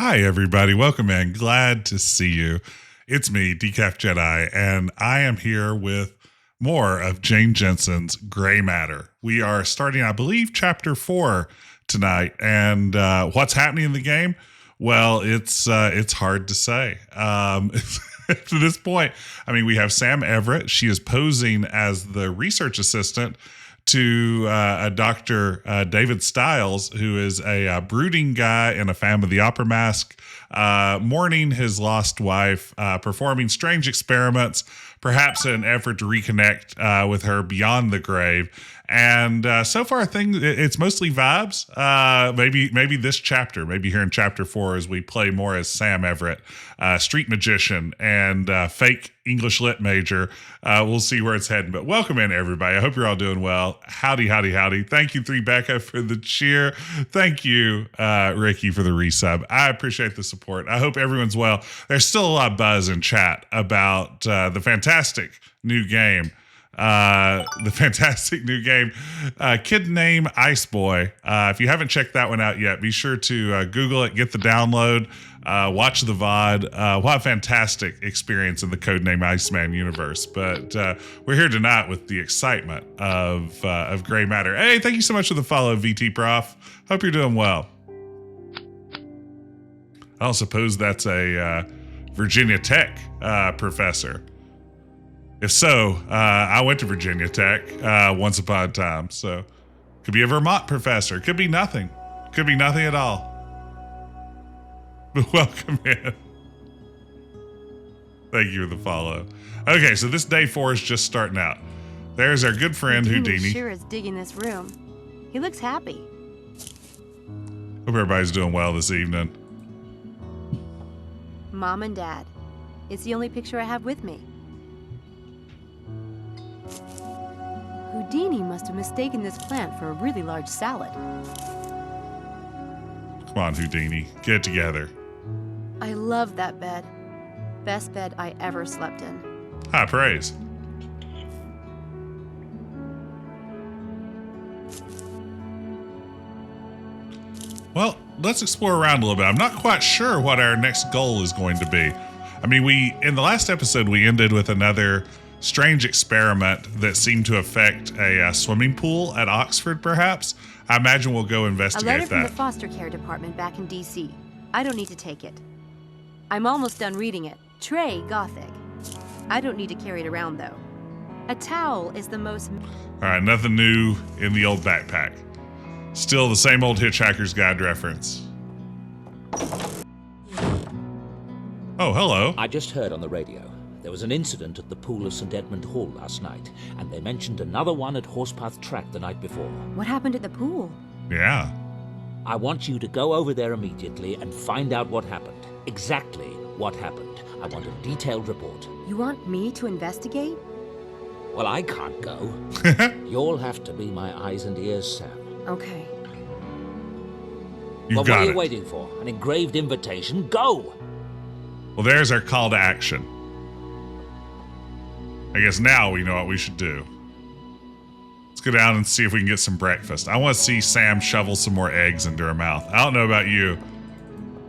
Hi, everybody. Welcome in. Glad to see you. It's me, Decaf Jedi, and I am here with more of Jane Jensen's Gray Matter. We are starting, I believe, Chapter 4 tonight. And what's happening in the game? Well, it's hard to say. To this point, I mean, we have Sam Everett. She is posing as the research assistant to a Dr. David Stiles, who is a brooding guy in a Phantom of the Opera mask, mourning his lost wife, performing strange experiments, perhaps in an effort to reconnect with her beyond the grave. And so far, it's mostly vibes. Maybe this chapter, maybe here in Chapter 4, as we play more as Sam Everett, street magician and fake English lit major. We'll see where it's heading. But welcome in, everybody. I hope you're all doing well. Howdy, howdy, howdy. Thank you, 3Becca, for the cheer. Thank you, Ricky, for the resub. I appreciate the support. I hope everyone's well. There's still a lot of buzz in chat about the fantastic new game. Kid Name Ice Boy. If you haven't checked that one out yet, be sure to Google it, get the download, watch the VOD. What a fantastic experience in the Codename Iceman universe. But we're here tonight with the excitement of Gray Matter. Hey, thank you so much for the follow, VT Prof. Hope you're doing well. I don't suppose that's a Virginia Tech professor. If so, I went to Virginia Tech once upon a time, so could be a Vermont professor. Could be nothing. Could be nothing at all. But welcome in. Thank you for the follow. Okay, so this day 4 is just starting out. There's our good friend Houdini. Sure is digging this room. He looks happy. Hope everybody's doing well this evening. Mom and Dad. It's the only picture I have with me. Houdini must have mistaken this plant for a really large salad. Come on, Houdini. Get it together. I love that bed. Best bed I ever slept in. High praise. Well, let's explore around a little bit. I'm not quite sure what our next goal is going to be. I mean, in the last episode, we ended with another strange experiment that seemed to affect a swimming pool at Oxford, perhaps. I imagine we'll go investigate that. A letter from the foster care department back in D.C. I don't need to take it. I'm almost done reading it. Trey Gothic. I don't need to carry it around, though. A towel is the most... All right, nothing new in the old backpack. Still the same old Hitchhiker's Guide reference. Oh, hello. I just heard on the radio. There was an incident at the pool of St. Edmund Hall last night, and they mentioned another one at Horsepath Track the night before. What happened at the pool? Yeah. I want you to go over there immediately and find out what happened. Exactly what happened. I want a detailed report. You want me to investigate? Well, I can't go. You'll have to be my eyes and ears, Sam. Okay. You well, got what are you it. waiting for? An engraved invitation? Go! Well, there's our call to action. I guess now we know what we should do. Let's go down and see if we can get some breakfast. I want to see Sam shovel some more eggs into her mouth. I don't know about you,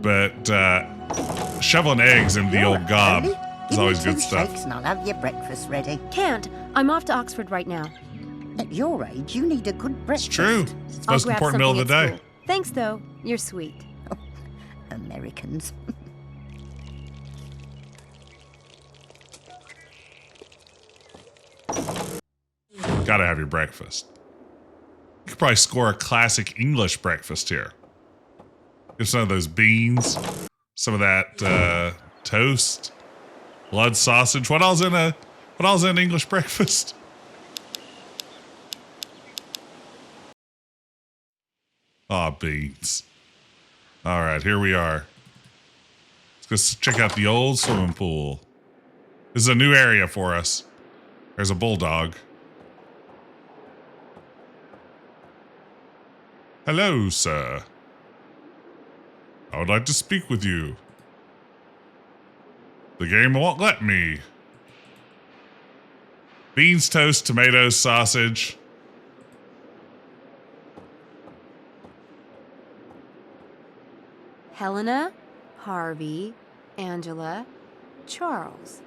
but shoveling eggs into the old gob is always good stuff. Shakes and I'll have your breakfast ready. Can't. I'm off to Oxford right now. At your age, you need a good breakfast. It's true. It's the I'll most grab important meal of the something day. at school. Thanks, though. You're sweet. Americans. Gotta have your breakfast. You could probably score a classic English breakfast here. Get some of those beans, some of that toast, blood sausage. What all's in an English breakfast? Aw, beans. All right, here we are. Let's go check out the old swimming pool. This is a new area for us. There's a bulldog. Hello, sir. I would like to speak with you. The game won't let me. Beans, toast, tomatoes, sausage. Helena? Harvey, Angela, Charles.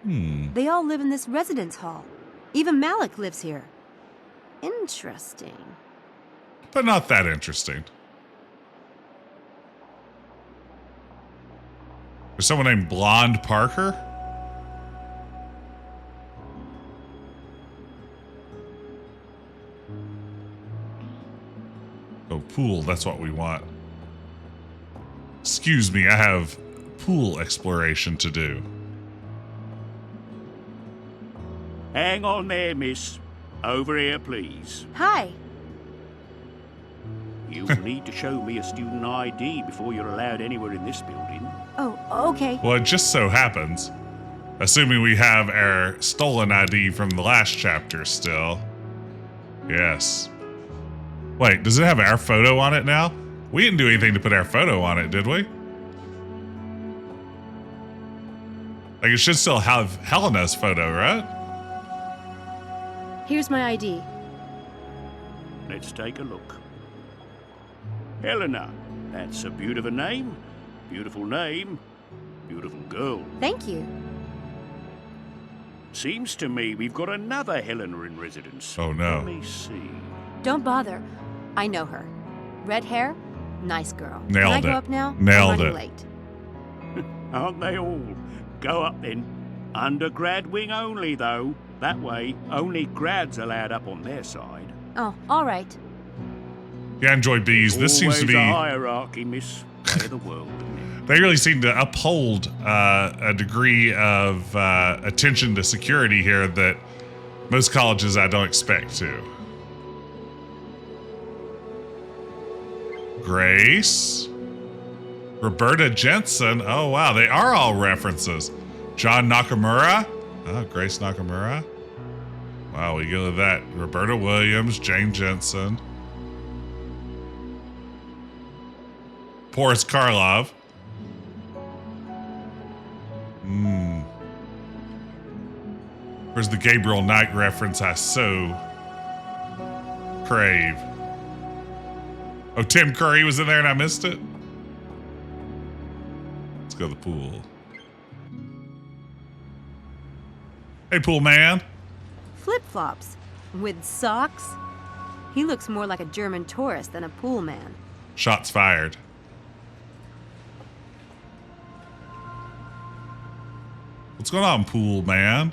Hmm. They all live in this residence hall. Even Malik lives here. Interesting. But not that interesting. There's someone named Blonde Parker? Oh, pool, that's what we want. Excuse me, I have pool exploration to do. Hang on there, miss. Over here, please. Hi. You'll need to show me a student ID before you're allowed anywhere in this building. Oh, okay. Well, it just so happens, assuming we have our stolen ID from the last chapter still. Yes. Wait, does it have our photo on it now? We didn't do anything to put our photo on it, did we? Like, it should still have Helena's photo, right? Here's my ID. Let's take a look. Helena, that's a beautiful name. Beautiful name. Beautiful girl. Thank you. Seems to me we've got another Helena in residence. Oh, no. Let me see. Don't bother. I know her. Red hair, nice girl. Nailed Can I it. go up now? Nailed I'm running it. late. Aren't they all? Go up then. Under grad wing only, though. That way, only grads allowed up on their side. Oh, all right. Yeah, enjoy bees. This seems to Always be. a hierarchy, miss. Way of the world, isn't it? They really seem to uphold a degree of attention to security here that most colleges I don't expect to. Grace. Roberta Jensen. Oh, wow. They are all references. John Nakamura. Oh, Grace Nakamura. Wow, we go with that. Roberta Williams, Jane Jensen. Boris Karloff. Where's the Gabriel Knight reference I so crave? Oh, Tim Curry was in there and I missed it? Let's go to the pool. Hey, pool man. Flip-flops. With socks? He looks more like a German tourist than a pool man. Shots fired. What's going on, pool man?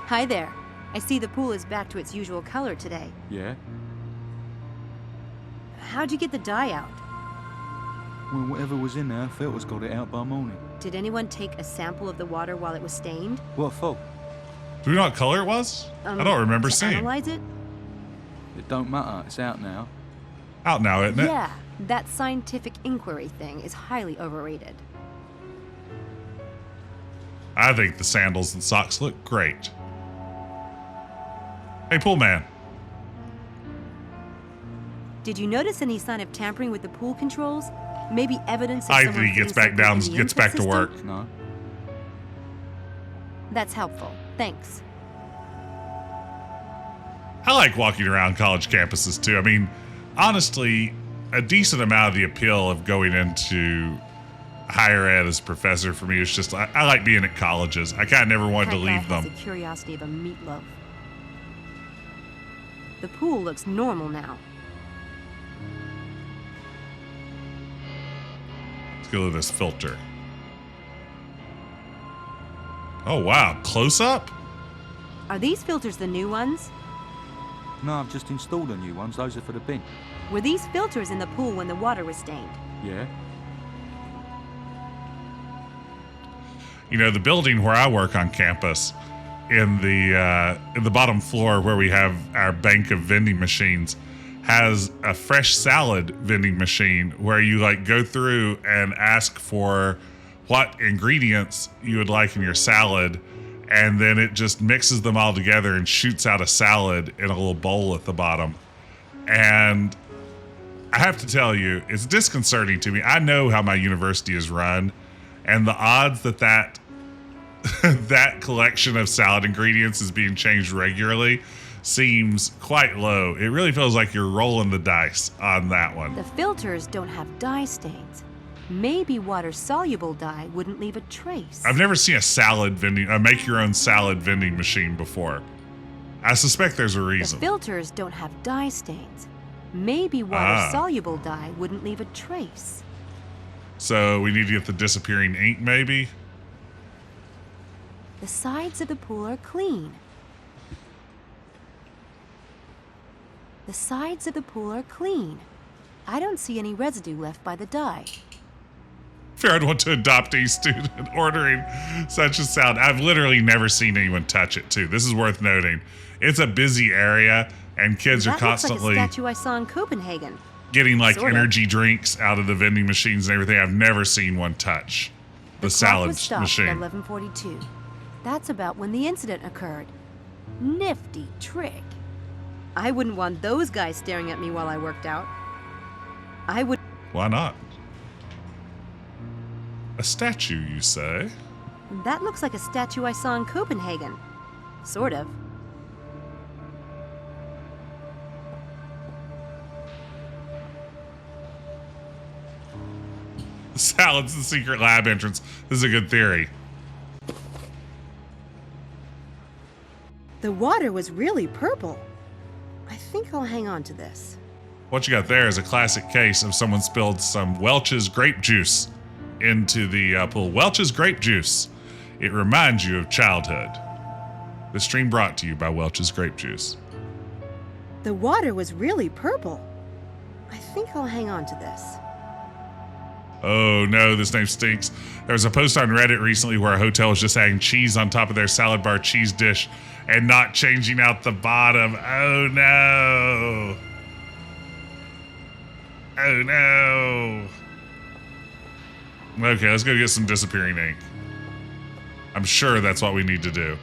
Hi there. I see the pool is back to its usual color today. Yeah? How'd you get the dye out? Well, whatever was in there, filters got it out by morning. Did anyone take a sample of the water while it was stained? What for? Do we know what color it was? I don't remember to seeing. Analyze it? It don't matter, it's out now. Out now, isn't it? Yeah, that scientific inquiry thing is highly overrated. I think the sandals and socks look great. Hey, pool man. Did you notice any sign of tampering with the pool controls? Maybe evidence of Ivy someone gets putting back something down, in the gets input back to system? work. No? That's helpful. Thanks. I like walking around college campuses too. I mean, honestly, a decent amount of the appeal of going into higher ed as a professor for me is just I like being at colleges. I kind of never wanted to That guy leave has them. the curiosity of a meatloaf. The pool looks normal now. Let's go to this filter. Oh wow, close up? Are these filters the new ones? No, I've just installed the new ones. Those are for the bin. Were these filters in the pool when the water was stained? Yeah? You know, the building where I work on campus, in the bottom floor where we have our bank of vending machines, has a fresh salad vending machine where you like go through and ask for what ingredients you would like in your salad, and then it just mixes them all together and shoots out a salad in a little bowl at the bottom. And I have to tell you, it's disconcerting to me. I know how my university is run, and the odds that that collection of salad ingredients is being changed regularly seems quite low. It really feels like you're rolling the dice on that one. The filters don't have dye stains. Maybe water-soluble dye wouldn't leave a trace. I've never seen a make your own salad vending machine before. I suspect there's a reason. The filters don't have dye stains. Maybe water-soluble dye wouldn't leave a trace. So we need to get the disappearing ink, maybe? The sides of the pool are clean. The sides of the pool are clean. I don't see any residue left by the dye. Fear I'd want to adopt a student ordering such a sound. I've literally never seen anyone touch it, too. This is worth noting. It's a busy area, and kids are constantly That looks like a statue I saw in Copenhagen. getting like Sort of. energy drinks out of the vending machines and everything. I've never seen one touch the salad was stopped machine. at 11:42. That's about when the incident occurred. Nifty trick. I wouldn't want those guys staring at me while I worked out. I would. Why not? A statue, you say? That looks like a statue I saw in Copenhagen. Sort of. The salad's the secret lab entrance. This is a good theory. The water was really purple. I think I'll hang on to this. What you got there is a classic case of someone spilled some Welch's grape juice into the pool. Welch's grape juice. It reminds you of childhood. The stream brought to you by Welch's grape juice. The water was really purple. I think I'll hang on to this. Oh no, this name stinks. There was a post on Reddit recently where a hotel was just adding cheese on top of their salad bar cheese dish and not changing out the bottom. Oh no. Oh no. Okay, let's go get some disappearing ink. I'm sure that's what we need to do.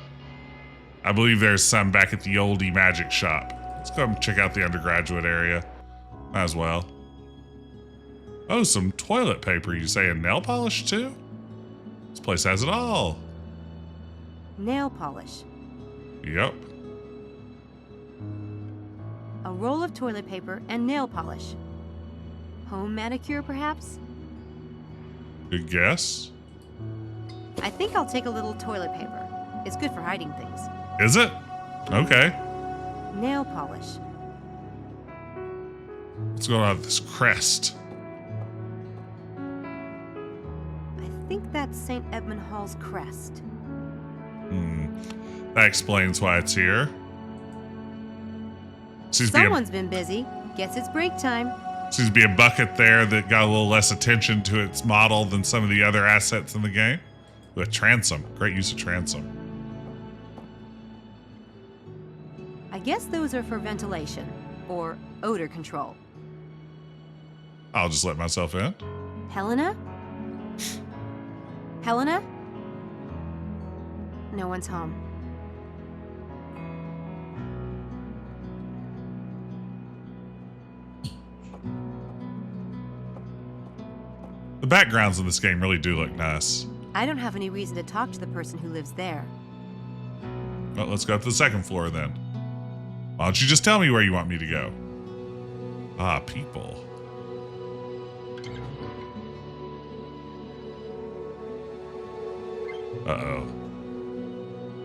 I believe there's some back at the oldie magic shop. Let's go and check out the undergraduate area. Might as well. Oh, some toilet paper. You say, and nail polish too? This place has it all. Nail polish. Yep. A roll of toilet paper and nail polish. Home manicure, perhaps? Good guess. I think I'll take a little toilet paper. It's good for hiding things. Is it? Okay. Nail polish. Let's go out this crest. I think that's St. Edmund Hall's crest. That explains why it's here. Seems to be Someone's been busy. Guess it's break time. seems to be a bucket there that got a little less attention to its model than some of the other assets in the game. With transom. Great use of transom. I guess those are for ventilation or odor control. I'll just let myself in. Helena? Helena? No one's home. The backgrounds in this game really do look nice. I don't have any reason to talk to the person who lives there. Well, let's go up to the second floor then. Why don't you just tell me where you want me to go? Ah, people. Uh-oh.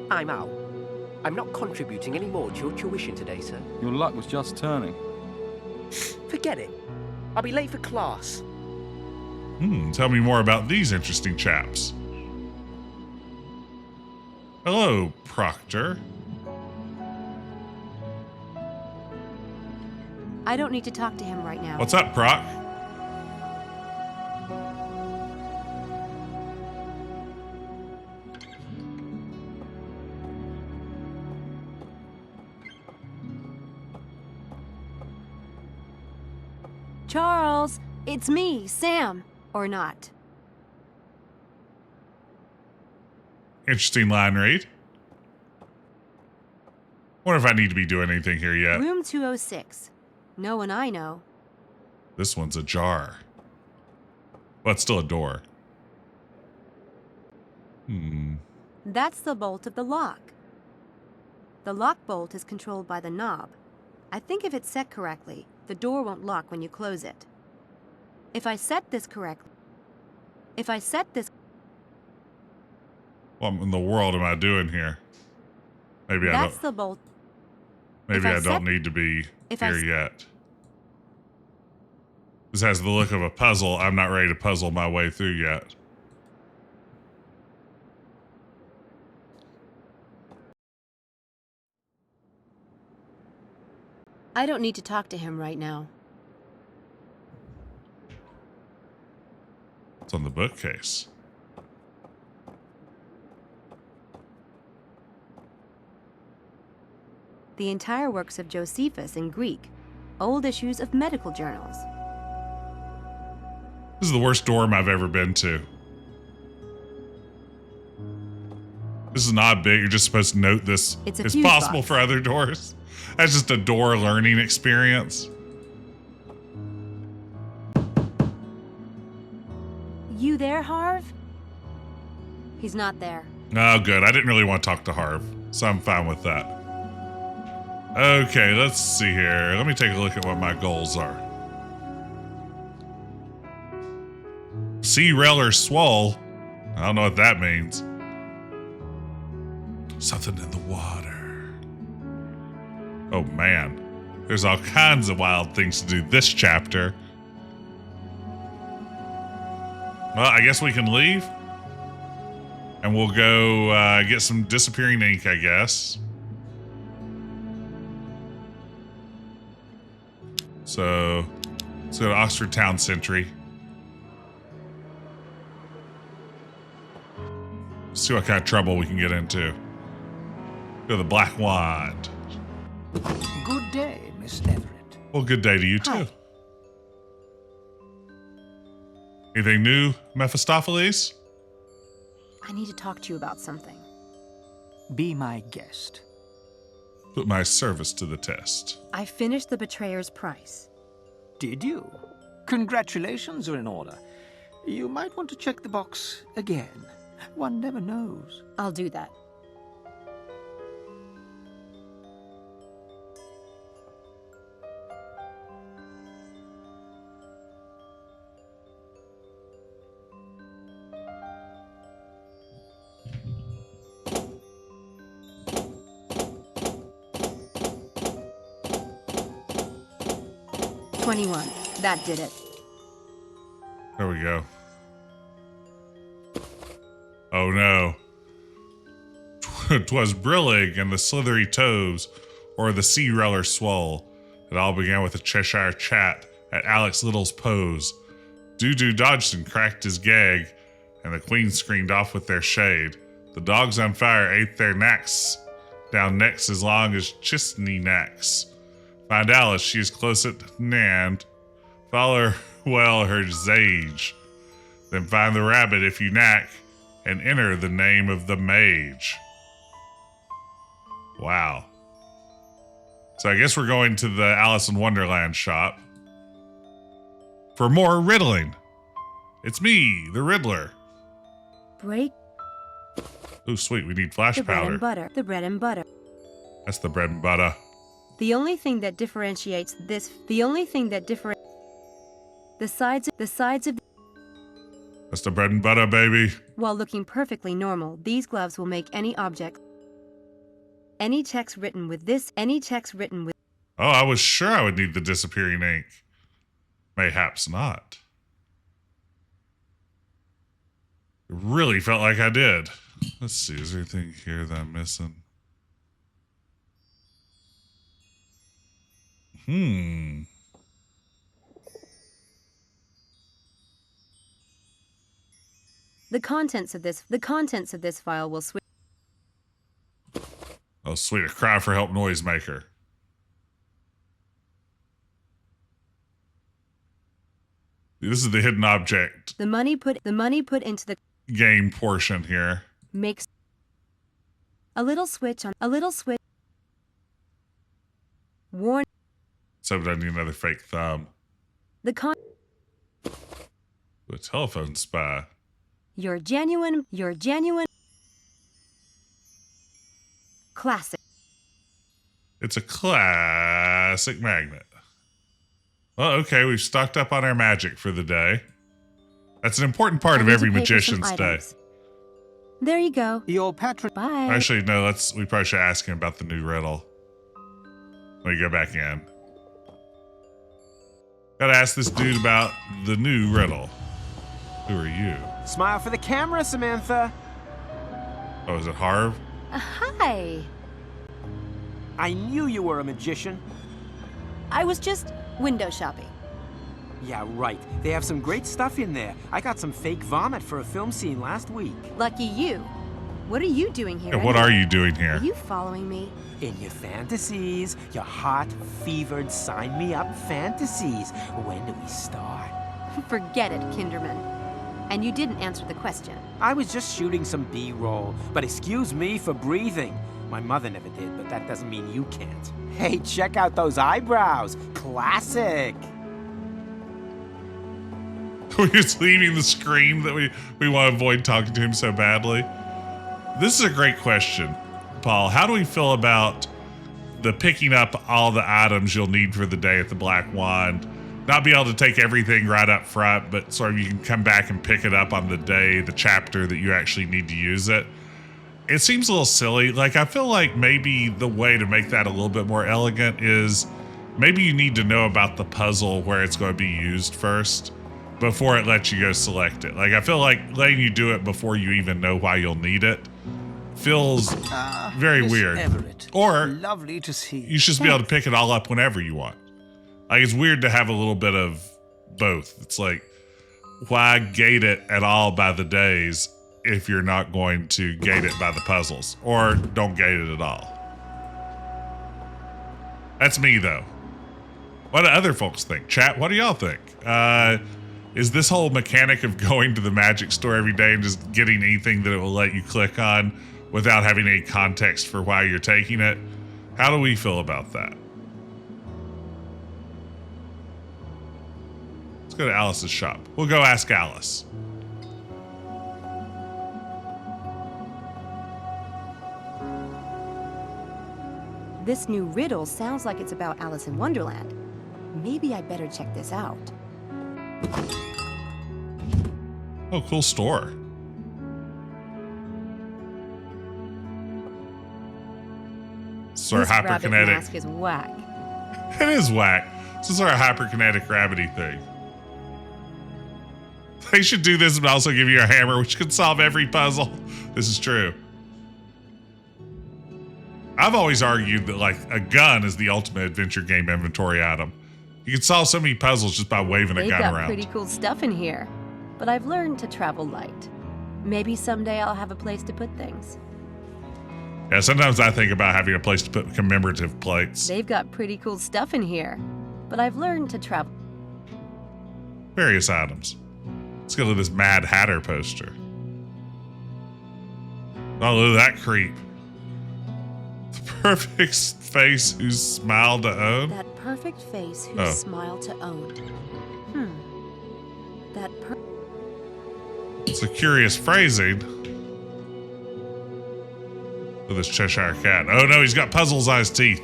I'm out. I'm not contributing any more to your tuition today, sir. Your luck was just turning. Forget it. I'll be late for class. Tell me more about these interesting chaps. Hello, Proctor. I don't need to talk to him right now. What's up, Proc? Charles, it's me, Sam. Or not. Interesting line read. Wonder if I need to be doing anything here yet. Room 206. No one I know. This one's ajar. But it's still a door. That's the bolt of the lock. The lock bolt is controlled by the knob. I think if it's set correctly, the door won't lock when you close it. If I set this correctly... What in the world am I doing here? Maybe That's the bolt. Maybe I don't need to be here yet. This has the look of a puzzle. I'm not ready to puzzle my way through yet. I don't need to talk to him right now. It's on the bookcase. The entire works of Josephus in Greek, old issues of medical journals. This is the worst dorm I've ever been to. This is not big. You're just supposed to note this. It's possible box. for other doors. That's just a door learning experience. You there, Harv? He's not there. Oh, good. I didn't really want to talk to Harv, so I'm fine with that. Okay, let's see here. Let me take a look at what my goals are. Sea Reller Swole. I don't know what that means. Something in the water. Oh man, there's all kinds of wild things to do this chapter. Well, I guess we can leave. And we'll go get some disappearing ink, I guess. So, let's go to Oxford Town Sentry. See what kind of trouble we can get into. Go to the Black Wand. Good day, Miss Everett. Well, good day to you too. Hi. Anything new, Mephistopheles? I need to talk to you about something. Be my guest. Put my service to the test. I finished The Betrayer's Price. Did you? Congratulations are in order. You might want to check the box again. One never knows. I'll do that. $21. That did it. There we go. Oh no. 'Twas Brillig and the slithery toes, or the sea reller swole. It all began with a Cheshire chat at Alex Little's pose. Doo-Doo Dodgson cracked his gag, and the queen screamed off with their shade. The dogs on fire ate their knacks, down necks as long as chistney necks. Find Alice, she is close at hand. Follow her well her zage. Then find the rabbit if you knack, and enter the name of the mage. Wow. So I guess we're going to the Alice in Wonderland shop for more riddling. It's me, the Riddler. Break Oh, sweet, we need flash the bread powder. and butter. The bread and butter. That's the bread and butter. The only thing that differentiates this, the sides of, That's the bread and butter, baby. while looking perfectly normal, these gloves will make any object. Any text written with. Oh, I was sure I would need the disappearing ink. Mayhaps not. It really felt like I did. Let's see, is there anything here that I'm missing? The contents of this file will switch. Oh, sweet, a cry for help noisemaker. This is the hidden object The money put into the game portion here. makes a little switch. Warn Except I need another fake thumb. the con. A telephone spy. You're genuine. Classic. It's a classic magnet. Well, okay, we've stocked up on our magic for the day. That's an important part of every magician's day. There you go. Your patron. Bye. Actually, no, we probably should ask him about the new riddle. Let me go back in. Gotta ask this dude about the new riddle. Who are you? Smile for the camera, Samantha. Oh, is it Harv? Hi. I knew you were a magician. I was just window shopping. Yeah, right. They have some great stuff in there. I got some fake vomit for a film scene last week. Lucky you. What are you doing here? And what are you doing here? Are you following me? In your fantasies, your hot-fevered sign-me-up fantasies. When do we start? Forget it, Kinderman. And you didn't answer the question. I was just shooting some B-roll, but excuse me for breathing. My mother never did, but that doesn't mean you can't. Hey, check out those eyebrows. Classic. We're just leaving the screen that we want to avoid talking to him so badly. This is a great question, Paul. How do we feel about the picking up all the items you'll need for the day at the Black Wand? Not be able to take everything right up front, but sort of you can come back and pick it up on the day, the chapter that you actually need to use it. It seems a little silly. Like, I feel like maybe the way to make that a little bit more elegant is maybe you need to know about the puzzle where it's going to be used first before it lets you go select it. Like, I feel like letting you do it before you even know why you'll need it feels very Miss weird. Everett. Or Lovely to see you should just be able to pick it all up whenever you want. Like, it's weird to have a little bit of both. It's like, why gate it at all by the days if you're not going to gate it by the puzzles? Or don't gate it at all. That's me, though. What do other folks think? Chat, what do y'all think? Is this whole mechanic of going to the magic store every day and just getting anything that it will let you click on without having any context for why you're taking it? How do we feel about that? Let's go to Alice's shop. We'll go ask Alice. This new riddle sounds like it's about Alice in Wonderland. Maybe I'd better check this out. Oh, cool store. Sort of This rabbit hyperkinetic. mask is whack. It is whack. It's a sort of hyperkinetic rabbity thing. They should do this but also give you a hammer, which could solve every puzzle. This is true. I've always argued that, like, a gun is the ultimate adventure game inventory item. You can solve so many puzzles just by waving a They've gun got around. pretty cool stuff in here. But I've learned to travel light. Maybe someday I'll have a place to put things. Yeah, sometimes I think about having a place to put commemorative plates. They've got pretty cool stuff in here. But I've learned to travel. Various items. Let's go to this Mad Hatter poster. Oh, look at that creep. The perfect face whose smile to own. That perfect face whose Oh. smile to own. It's a curious phrasing. With this Cheshire Cat. Oh no, he's got puzzles on his teeth.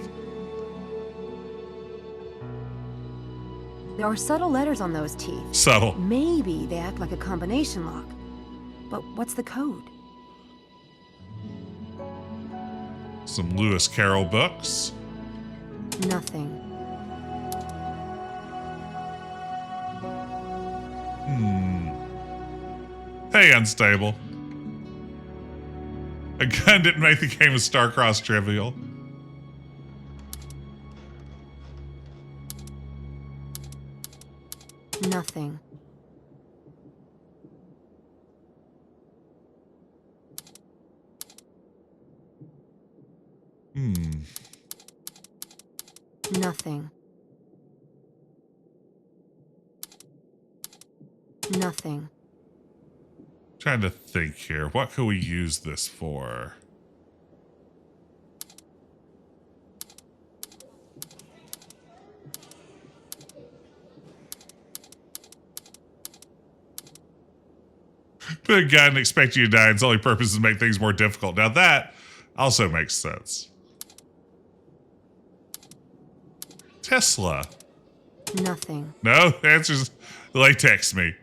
There are subtle letters on those teeth. Subtle. Maybe they act like a combination lock. But what's the code? Some Lewis Carroll books. Nothing. Hey, Unstable. A gun didn't make the game of Starcross trivial. Nothing. Nothing. Nothing. Trying to think here. What could we use this for? Put a gun and expect you to die. Its only purpose is to make things more difficult. Now that also makes sense. Tesla? Nothing. No, the answer's text me.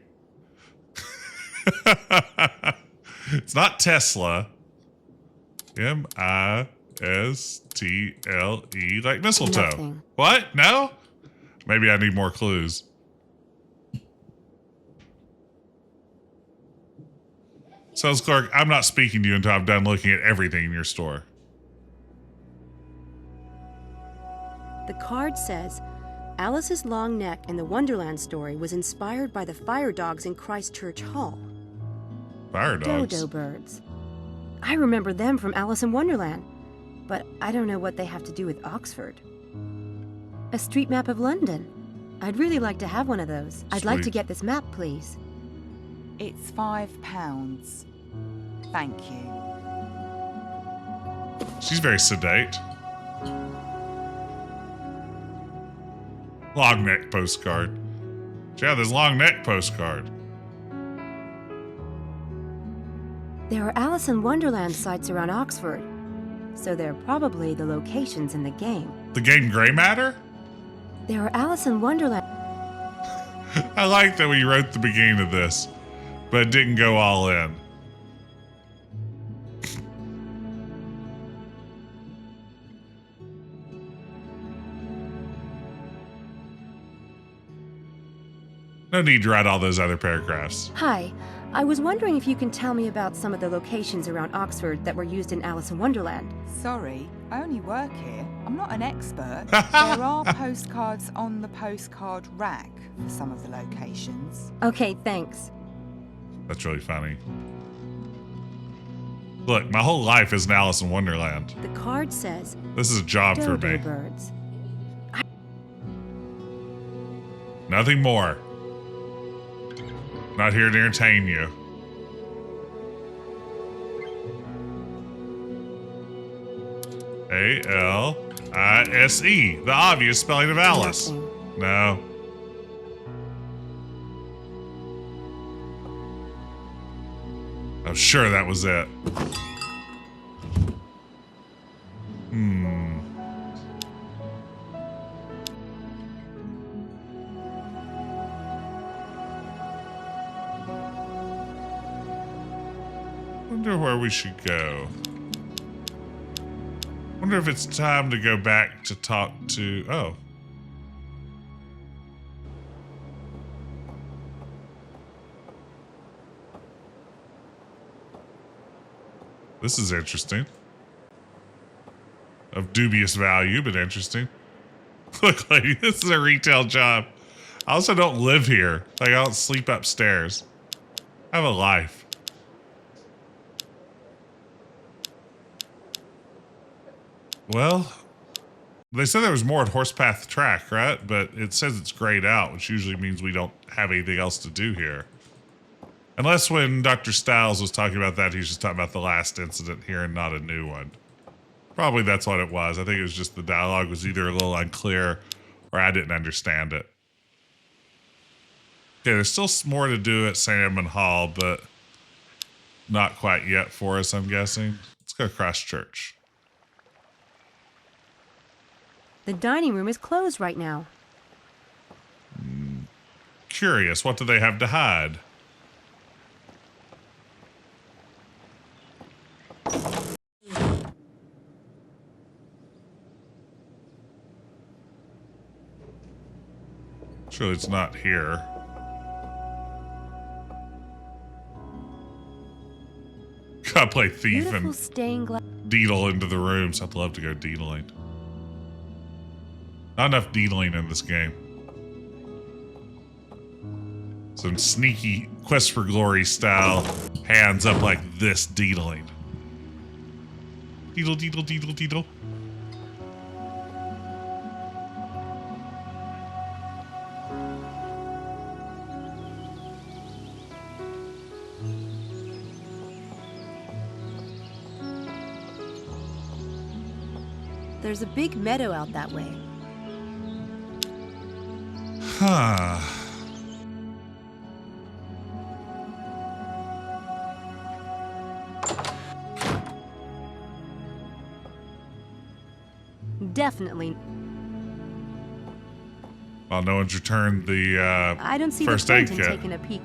It's not Tesla. M-I-S-T-L-E, like mistletoe. Nothing. What? No? Maybe I need more clues. Sales clerk, I'm not speaking to you until I've done looking at everything in your store. The card says, Alice's long neck in the Wonderland story was inspired by the fire dogs in Christchurch Hall. Fire dogs? Dodo birds. I remember them from Alice in Wonderland, but I don't know what they have to do with Oxford. A street map of London. I'd really like to have one of those. I'd like to Sweet. get this map, please. It's £5. Thank you. She's very sedate. Long neck postcard. Yeah, this long neck postcard. There are Alice in Wonderland sites around Oxford, so they're probably the locations in the game. The game Gray Matter? There are Alice in Wonderland. I like that we wrote the beginning of this, but it didn't go all in. No need to write all those other paragraphs. Hi, I was wondering if you can tell me about some of the locations around Oxford that were used in Alice in Wonderland. Sorry, I only work here. I'm not an expert. There are postcards on the postcard rack for some of the locations. Okay, thanks. That's really funny. Look, my whole life is in Alice in Wonderland. The card says, This is a job for Dodo me. birds. Nothing more. Not here to entertain you. A-L-I-S-E, the obvious spelling of Alice. Nothing. No. I'm sure that was it. Wonder where we should go. Wonder if it's time to go back to talk to... Oh. This is interesting. Of dubious value, but interesting. Look, lady, this is a retail job. I also don't live here. Like, I don't sleep upstairs. I have a life. Well, they said there was more at Horsepath Track, right? But it says it's grayed out, which usually means we don't have anything else to do here. Unless when Dr. Stiles was talking about that, he was just talking about the last incident here and not a new one. Probably that's what it was. I think it was just the dialogue was either a little unclear or I didn't understand it. Okay, there's still more to do at St. Edmund Hall, but not quite yet for us, I'm guessing. Let's go across church. The dining room is closed right now. Curious, what do they have to hide? Surely it's not here. Gotta play thief Beautiful and stained glass. deedle into the rooms. I'd love to go deedling. Not enough deedling in this game. Some sneaky Quest for Glory style hands up like this deedling. Deedle, deedle, deedle, deedle. There's a big meadow out that way. Huh. Definitely. Well, no one's returned the I don't see first the aid point in kit. taking a peek.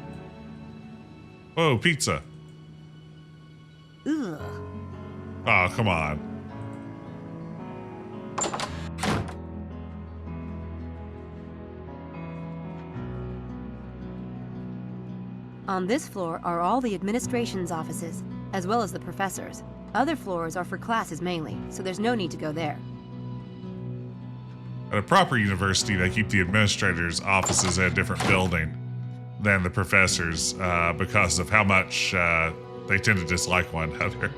Whoa, pizza. Ugh. Oh, come on. On this floor are all the administration's offices, as well as the professors. Other floors are for classes mainly, so there's no need to go there. At a proper university, they keep the administrators' offices in a different building than the professors because of how much they tend to dislike one another.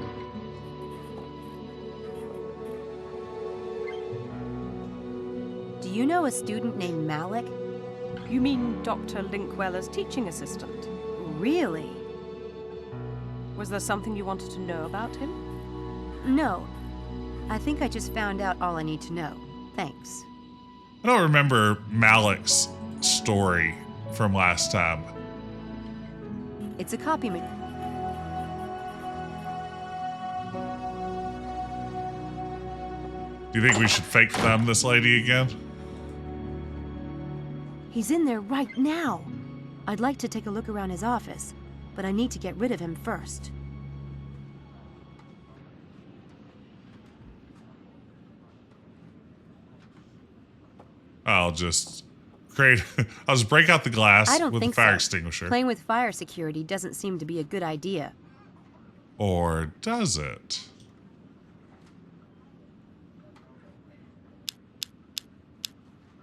Do you know a student named Malik? You mean Dr. Linkweller's teaching assistant? Really? Was there something you wanted to know about him? No. I think I just found out all I need to know. Thanks. I don't remember Malik's story from last time. It's a copy. Do you think we should fake thumb this lady again? He's in there right now. I'd like to take a look around his office, but I need to get rid of him first. I'll just I'll just break out the glass I don't with a think fire so. extinguisher. Playing with fire security doesn't seem to be a good idea. Or does it?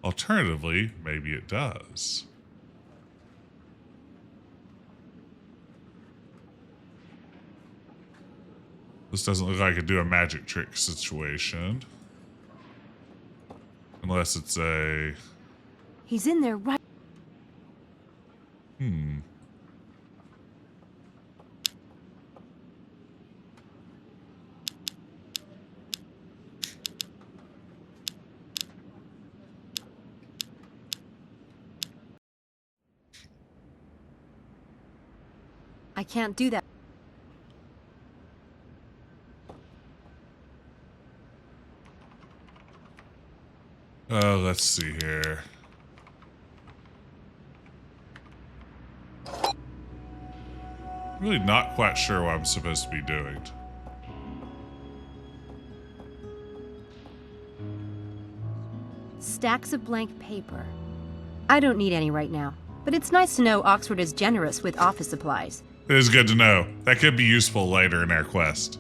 Alternatively, maybe it does. This doesn't look like a do a magic trick situation. Unless it's a... He's in there right... I can't do that. Let's see here. Really not quite sure what I'm supposed to be doing. Stacks of blank paper. I don't need any right now, but it's nice to know Oxford is generous with office supplies. It is good to know. That could be useful later in our quest.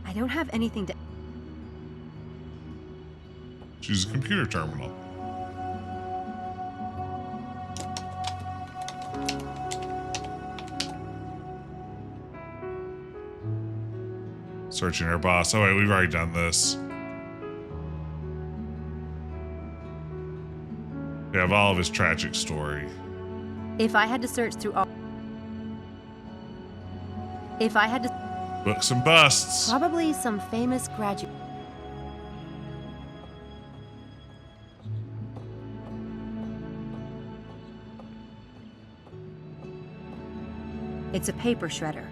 I don't have anything to... Choose a computer terminal. Searching our boss. Oh wait, we've already done this. We have all of his tragic story. If I had to search through all... If I had to... Books and busts. Probably some famous graduate... It's a paper shredder.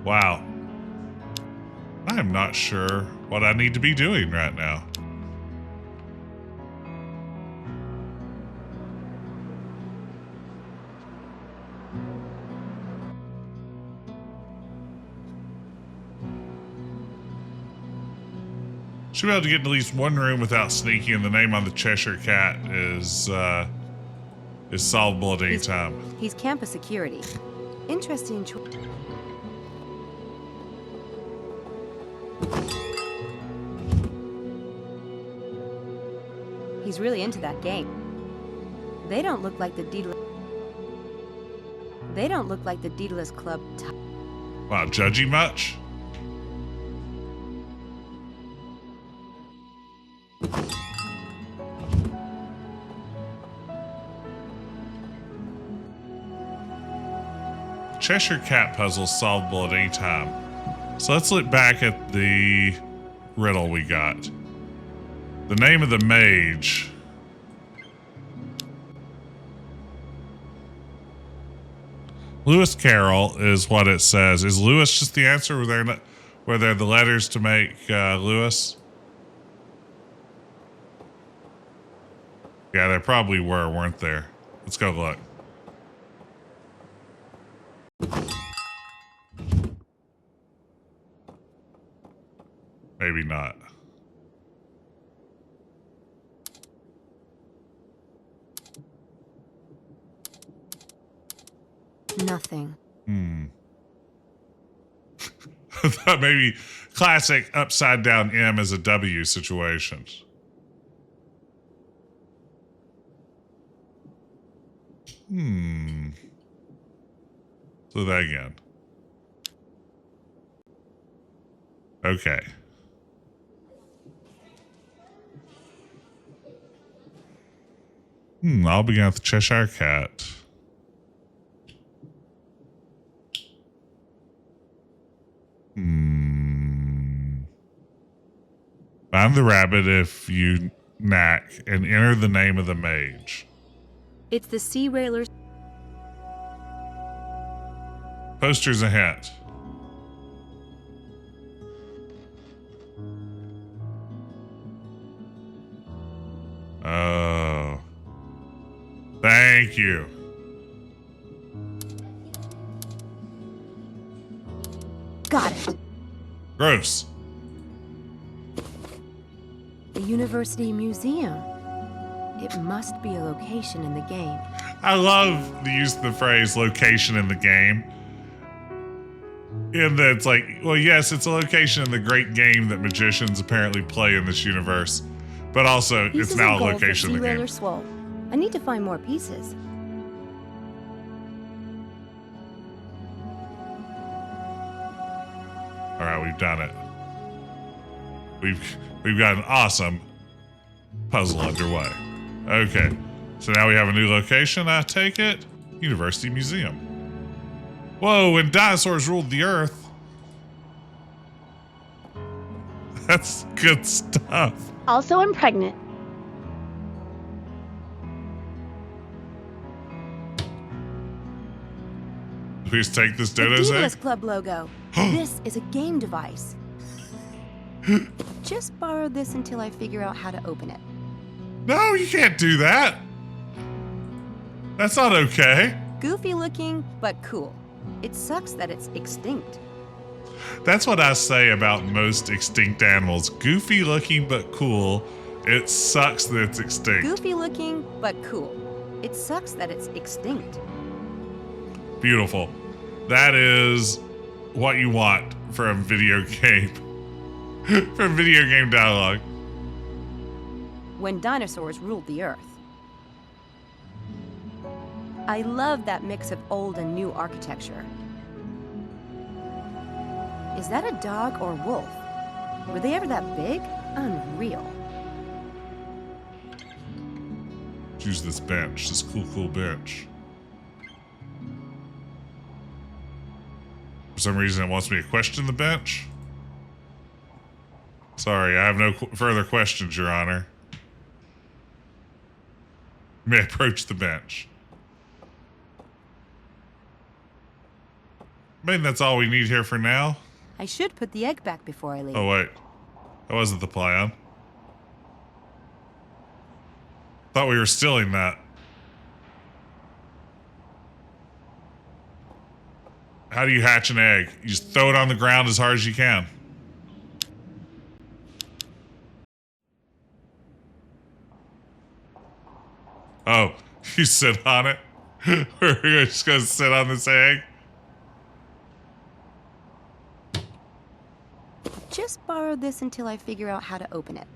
Wow. I am not sure what I need to be doing right now. Should be able to get in at least one room without sneaking, and the name on the Cheshire Cat is solvable at any time. He's campus security. Interesting choice. He's really into that game. They don't look like the Daedalus... They don't look like the Daedalus Club type. Wow, judgy much? Cheshire Cat puzzle solvable at any time. So let's look back at the riddle we got. The name of the mage. Lewis Carroll is what it says. Is Lewis just the answer? Were there not, Were there the letters to make Lewis? Yeah, there probably were, weren't there? Let's go look. Maybe not. Nothing. I thought maybe classic upside down M as a W situation. So that again. Okay. I'll begin with the Cheshire Cat. Find the rabbit if you knack and enter the name of the mage. It's the Sea Railers. Poster's a hint. Oh. Thank you. Got it. Gross. The University Museum. It must be a location in the game. I love the use of the phrase location in the game. In that it's like, well, yes, it's a location in the great game that magicians apparently play in this universe. But also, Pieces it's now of a gold location in for the Sea game. Railer Swole. I need to find more pieces. All right, we've done it. We've got an awesome puzzle underway. Okay, so now we have a new location, I take it? University Museum. Whoa, when dinosaurs ruled the earth. That's good stuff. Also, I'm pregnant. Please take this The Dodo's Daedalus egg. Club logo. This is a game device. Just borrow this until I figure out how to open it. No, you can't do that. That's not okay. Goofy looking, but cool. It sucks that it's extinct. That's what I say about most extinct animals. Goofy looking but cool. It sucks that it's extinct. Goofy looking, but cool. It sucks that it's extinct. Beautiful. That is what you want from video game. From video game dialogue. When dinosaurs ruled the earth. I love that mix of old and new architecture. Is that a dog or wolf? Were they ever that big? Unreal. Choose this bench, this cool bench. For some reason, it wants me to question the bench. Sorry, I have no further questions, Your Honor. You may approach the bench. Maybe that's all we need here for now. I should put the egg back before I leave. Oh, wait. That wasn't the plan. Thought we were stealing that. How do you hatch an egg? You just throw it on the ground as hard as you can. Oh, you sit on it? We're just going to sit on this egg? Just borrow this until I figure out how to open it.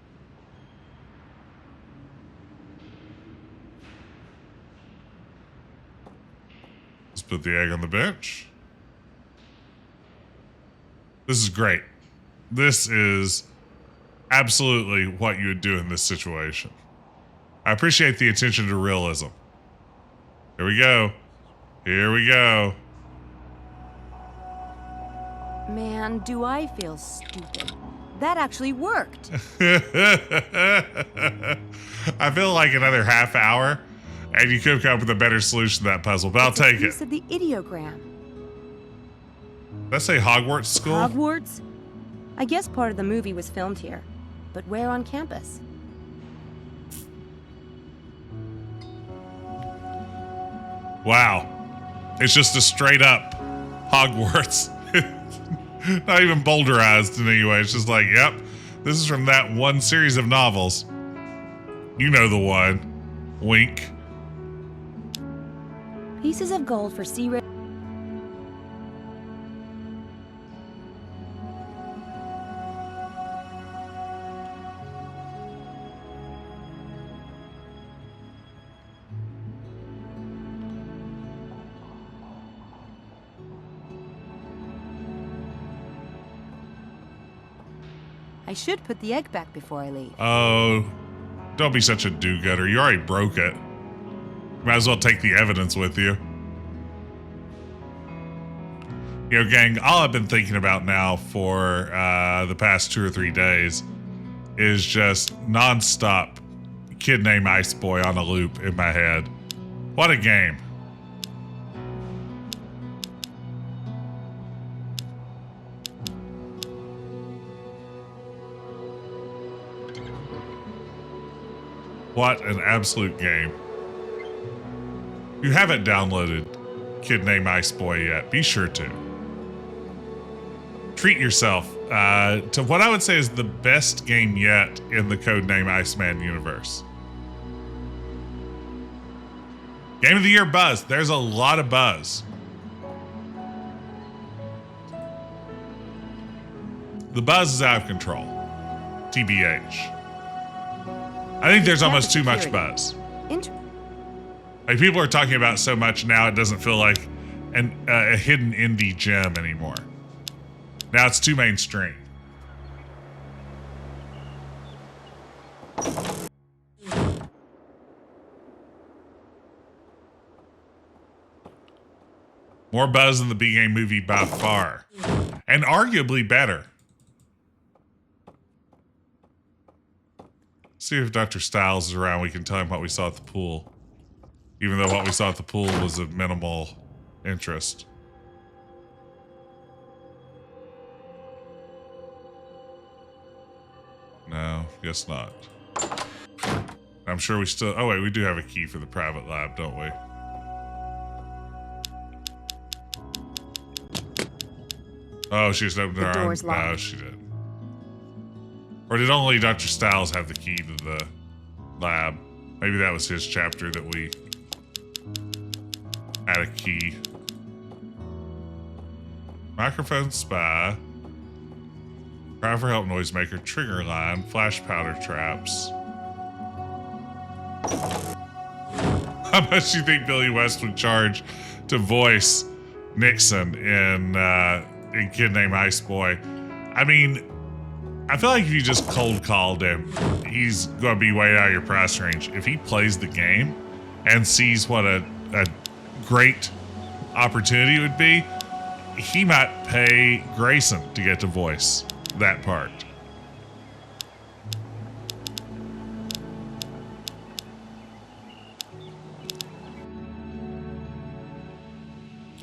Let's put the egg on the bench. This is great. This is absolutely what you would do in this situation. I appreciate the attention to realism. Here we go. Here we go. Man, do I feel stupid. That actually worked. I feel like another half hour and you could have come up with a better solution to that puzzle, but I'll take it. Piece of the ideogram. Did I say Hogwarts School? Hogwarts? I guess part of the movie was filmed here. But where on campus? Wow. It's just a straight up Hogwarts. Not even boulderized in any way. It's just like, yep, this is from that one series of novels. You know the one. Wink. Pieces of gold for sea ray. I should put the egg back before I leave. Oh, don't be such a do-gooder. You already broke it. Might as well take the evidence with you. You know, gang, all I've been thinking about now for the past 2 or 3 days is just nonstop Kid Named Ice Boy on a loop in my head. What a game. What an absolute game. If you haven't downloaded Kid Named Ice Boy yet, be sure to. Treat yourself to what I would say is the best game yet in the Codename Iceman universe. Game of the Year buzz. There's a lot of buzz. The buzz is out of control. TBH. I think there's almost too much buzz. Like, people are talking about so much now, it doesn't feel like a hidden indie gem anymore. Now it's too mainstream. More buzz than the B-Game movie by far. And arguably better. See if Dr. Styles is around. We can tell him what we saw at the pool. Even though what we saw at the pool was of minimal interest. No, guess not. I'm sure we still... Oh, wait, we do have a key for the private lab, don't we? Oh, she just opened her arm. No, she did. Or did only Dr. Styles have the key to the lab? Maybe that was his chapter that we had a key. Microphone spy. Cry for help noisemaker. Trigger line. Flash powder traps. How much do you think Billy West would charge to voice Nixon in Kid Named Ice Boy? I mean, I feel like if you just cold called him, he's going to be way out of your price range. If he plays the game and sees what a great opportunity it would be, he might pay Grayson to get to voice that part.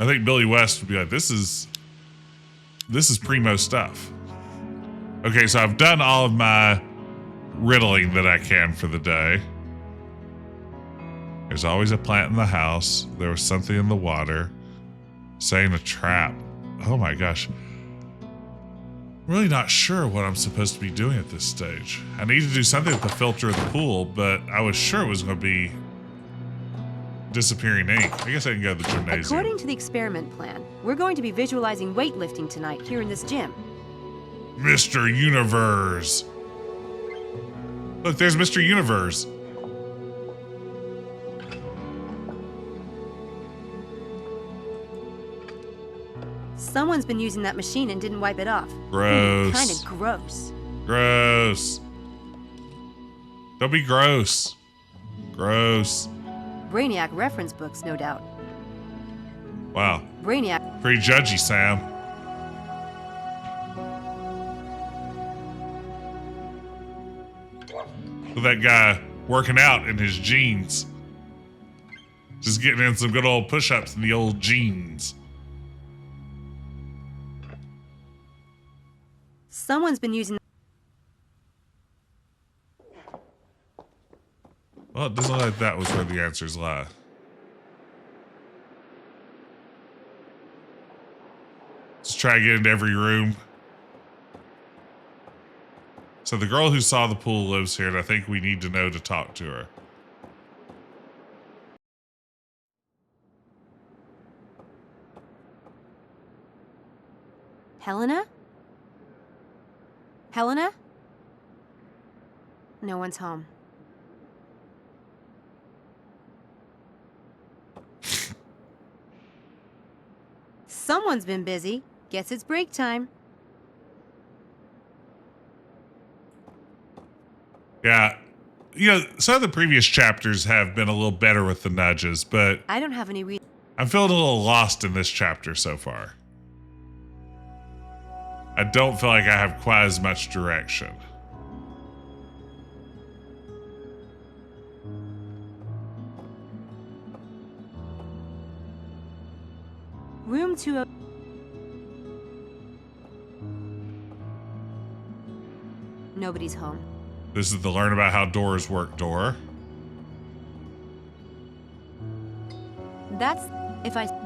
I think Billy West would be like, this is primo stuff. Okay, so I've done all of my riddling that I can for the day. There's always a plant in the house. There was something in the water. Saying a trap. Oh my gosh. I'm really not sure what I'm supposed to be doing at this stage. I need to do something with the filter of the pool, but I was sure it was going to be disappearing ink. I guess I can go to the gymnasium. According to the experiment plan, we're going to be visualizing weightlifting tonight here in this gym. Mr. Universe. Look, there's Mr. Universe. Someone's been using that machine and didn't wipe it off. Gross. Kind of gross. Gross. Don't be gross. Gross. Brainiac reference books, no doubt. Wow. Brainiac. Pretty judgy, Sam. Look at that guy working out in his jeans. Just getting in some good old push-ups in the old jeans. Someone's been using... Well, it doesn't look like that was where the answers lie. Let's try to get into every room. So the girl who saw the pool lives here, and I think we need to know to talk to her. Helena? Helena? No one's home. Someone's been busy. Guess it's break time. Yeah. You know, some of the previous chapters have been a little better with the nudges, but I don't have any reason. I'm feeling a little lost in this chapter so far. I don't feel like I have quite as much direction. Room 2. Nobody's home. This is the learn about how doors work door. That's if I...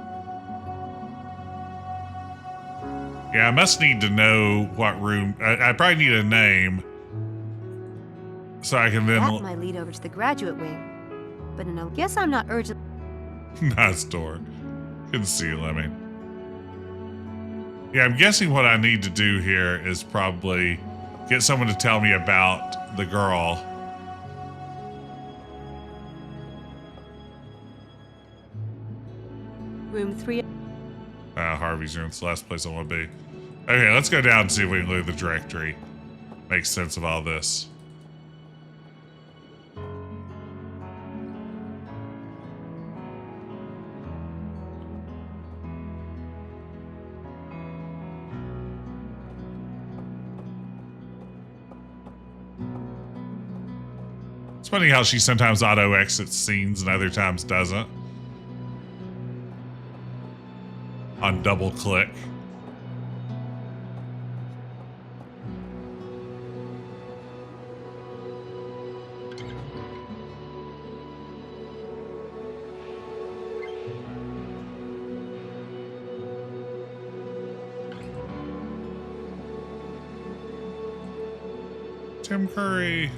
Yeah, I must need to know what room. I probably need a name so I can then... That might lead over to the graduate wing. But no, guess I'm not urgent. Nice door. Conceal, I mean. Yeah, I'm guessing what I need to do here is probably get someone to tell me about the girl. Room 3. Harvey's room. It's the last place I want to be. Okay, let's go down and see if we can look at the directory. Make sense of all this. It's funny how she sometimes auto exits scenes and other times doesn't. On double click. Tim Curry.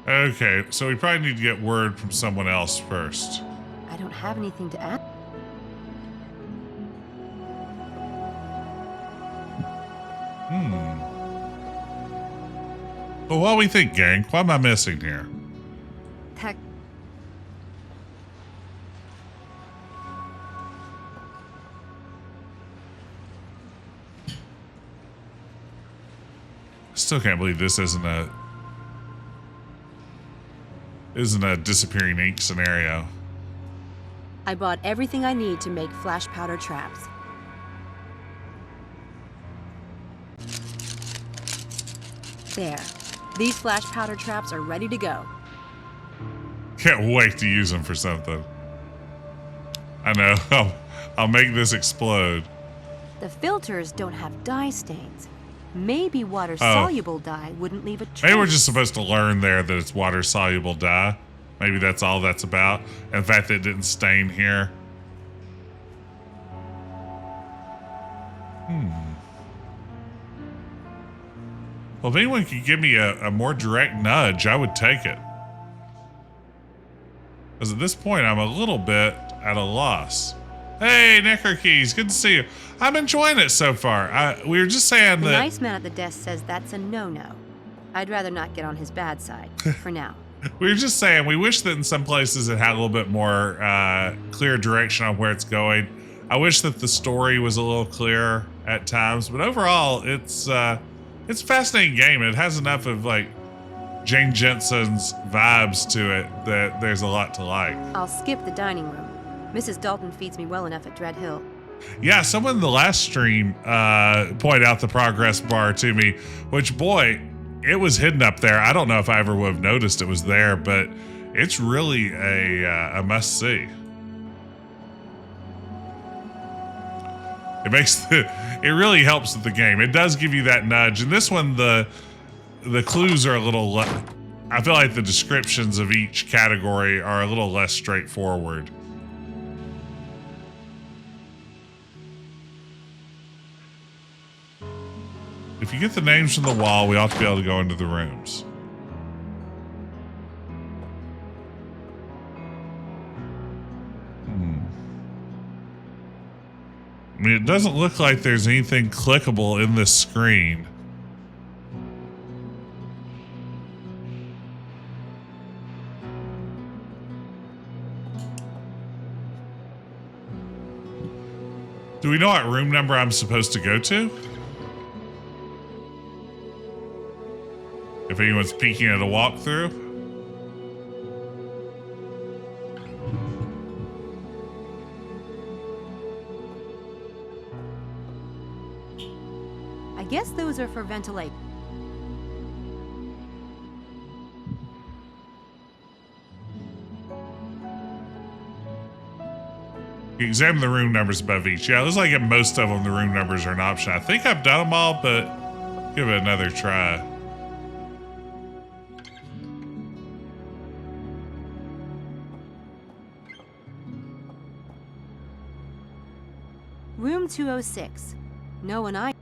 Okay, so we probably need to get word from someone else first. I don't have anything to add. Well, what do we think, gang? What am I missing here? Heck. I still can't believe this isn't a disappearing ink scenario. I bought everything I need to make flash powder traps. There. These flash powder traps are ready to go. Can't wait to use them for something. I know. I'll make this explode. The filters don't have dye stains. Maybe water-soluble dye wouldn't leave a trace. Maybe we're just supposed to learn there that it's water-soluble dye. Maybe that's all that's about. And the fact that it didn't stain here. Well, if anyone could give me a more direct nudge, I would take it. Because at this point, I'm a little bit at a loss. Hey, Neckerkeys, good to see you. I'm enjoying it so far. We were just saying the that... nice man at the desk says that's a no-no. I'd rather not get on his bad side, for now. We were just saying, we wish that in some places it had a little bit more clear direction on where it's going. I wish that the story was a little clearer at times, but overall, it's a fascinating game. It has enough of like Jane Jensen's vibes to it that there's a lot to like. I'll skip the dining room. Mrs. Dalton feeds me well enough at Dread Hill. Yeah, someone in the last stream pointed out the progress bar to me, which, boy, it was hidden up there. I don't know if I ever would have noticed it was there, but it's really a must-see. It really helps with the game. It does give you that nudge. And this one, the clues are a little I feel like the descriptions of each category are a little less straightforward. If you get the names from the wall, we ought to be able to go into the rooms. I mean, it doesn't look like there's anything clickable in this screen. Do we know what room number I'm supposed to go to? If anyone's peeking at a walkthrough. I guess those are for ventilation. You examine the room numbers above each. Yeah, it looks like in most of them the room numbers are an option. I think I've done them all, but give it another try. Room 206. No one I.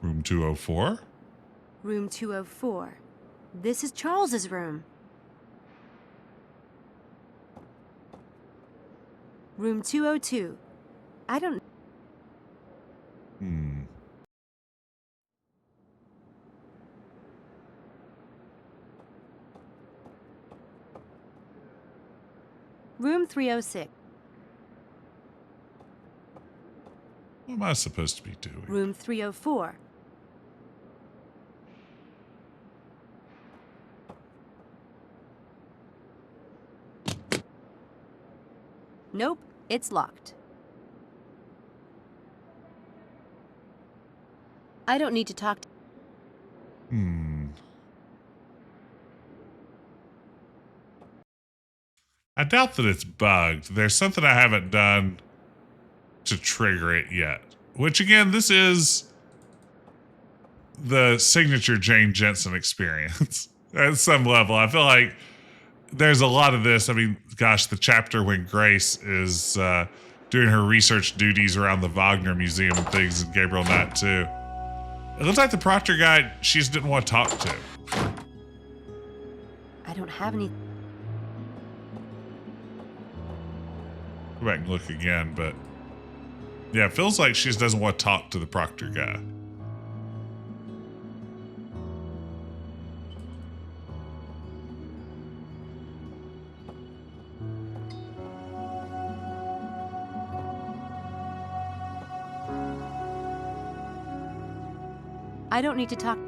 Room 204? Room 204. This is Charles's room. Room 202. I don't... Room 306. What am I supposed to be doing? Room 304. Nope, it's locked. I don't need to talk to... I doubt that it's bugged. There's something I haven't done to trigger it yet. Which again, this is the signature Jane Jensen experience at some level. I feel like there's a lot of this. I mean, gosh, the chapter when Grace is doing her research duties around the Wagner Museum and things, and Gabriel Knight too. It looks like the proctor guy she just didn't want to talk to. I don't have any... Go back and look again, but yeah, it feels like she just doesn't want to talk to the proctor guy. I don't need to talk...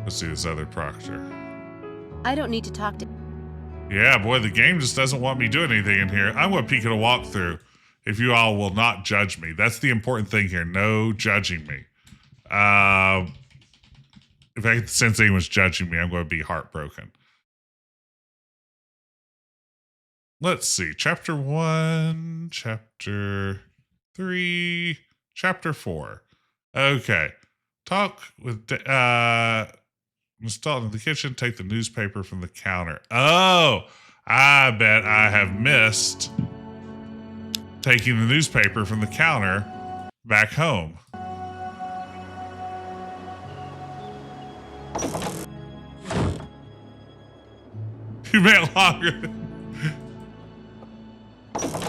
Let's see this other proctor. I don't need to talk to... Yeah, boy, the game just doesn't want me doing anything in here. I'm going to peek at a walkthrough if you all will not judge me. That's the important thing here. No judging me. If I sense anyone's judging me, I'm going to be heartbroken. Let's see. Chapter 1, Chapter 3, Chapter 4. Okay. Talk with... Installed in the kitchen, take the newspaper from the counter. Oh, I bet I have missed taking the newspaper from the counter back home. You meant longer.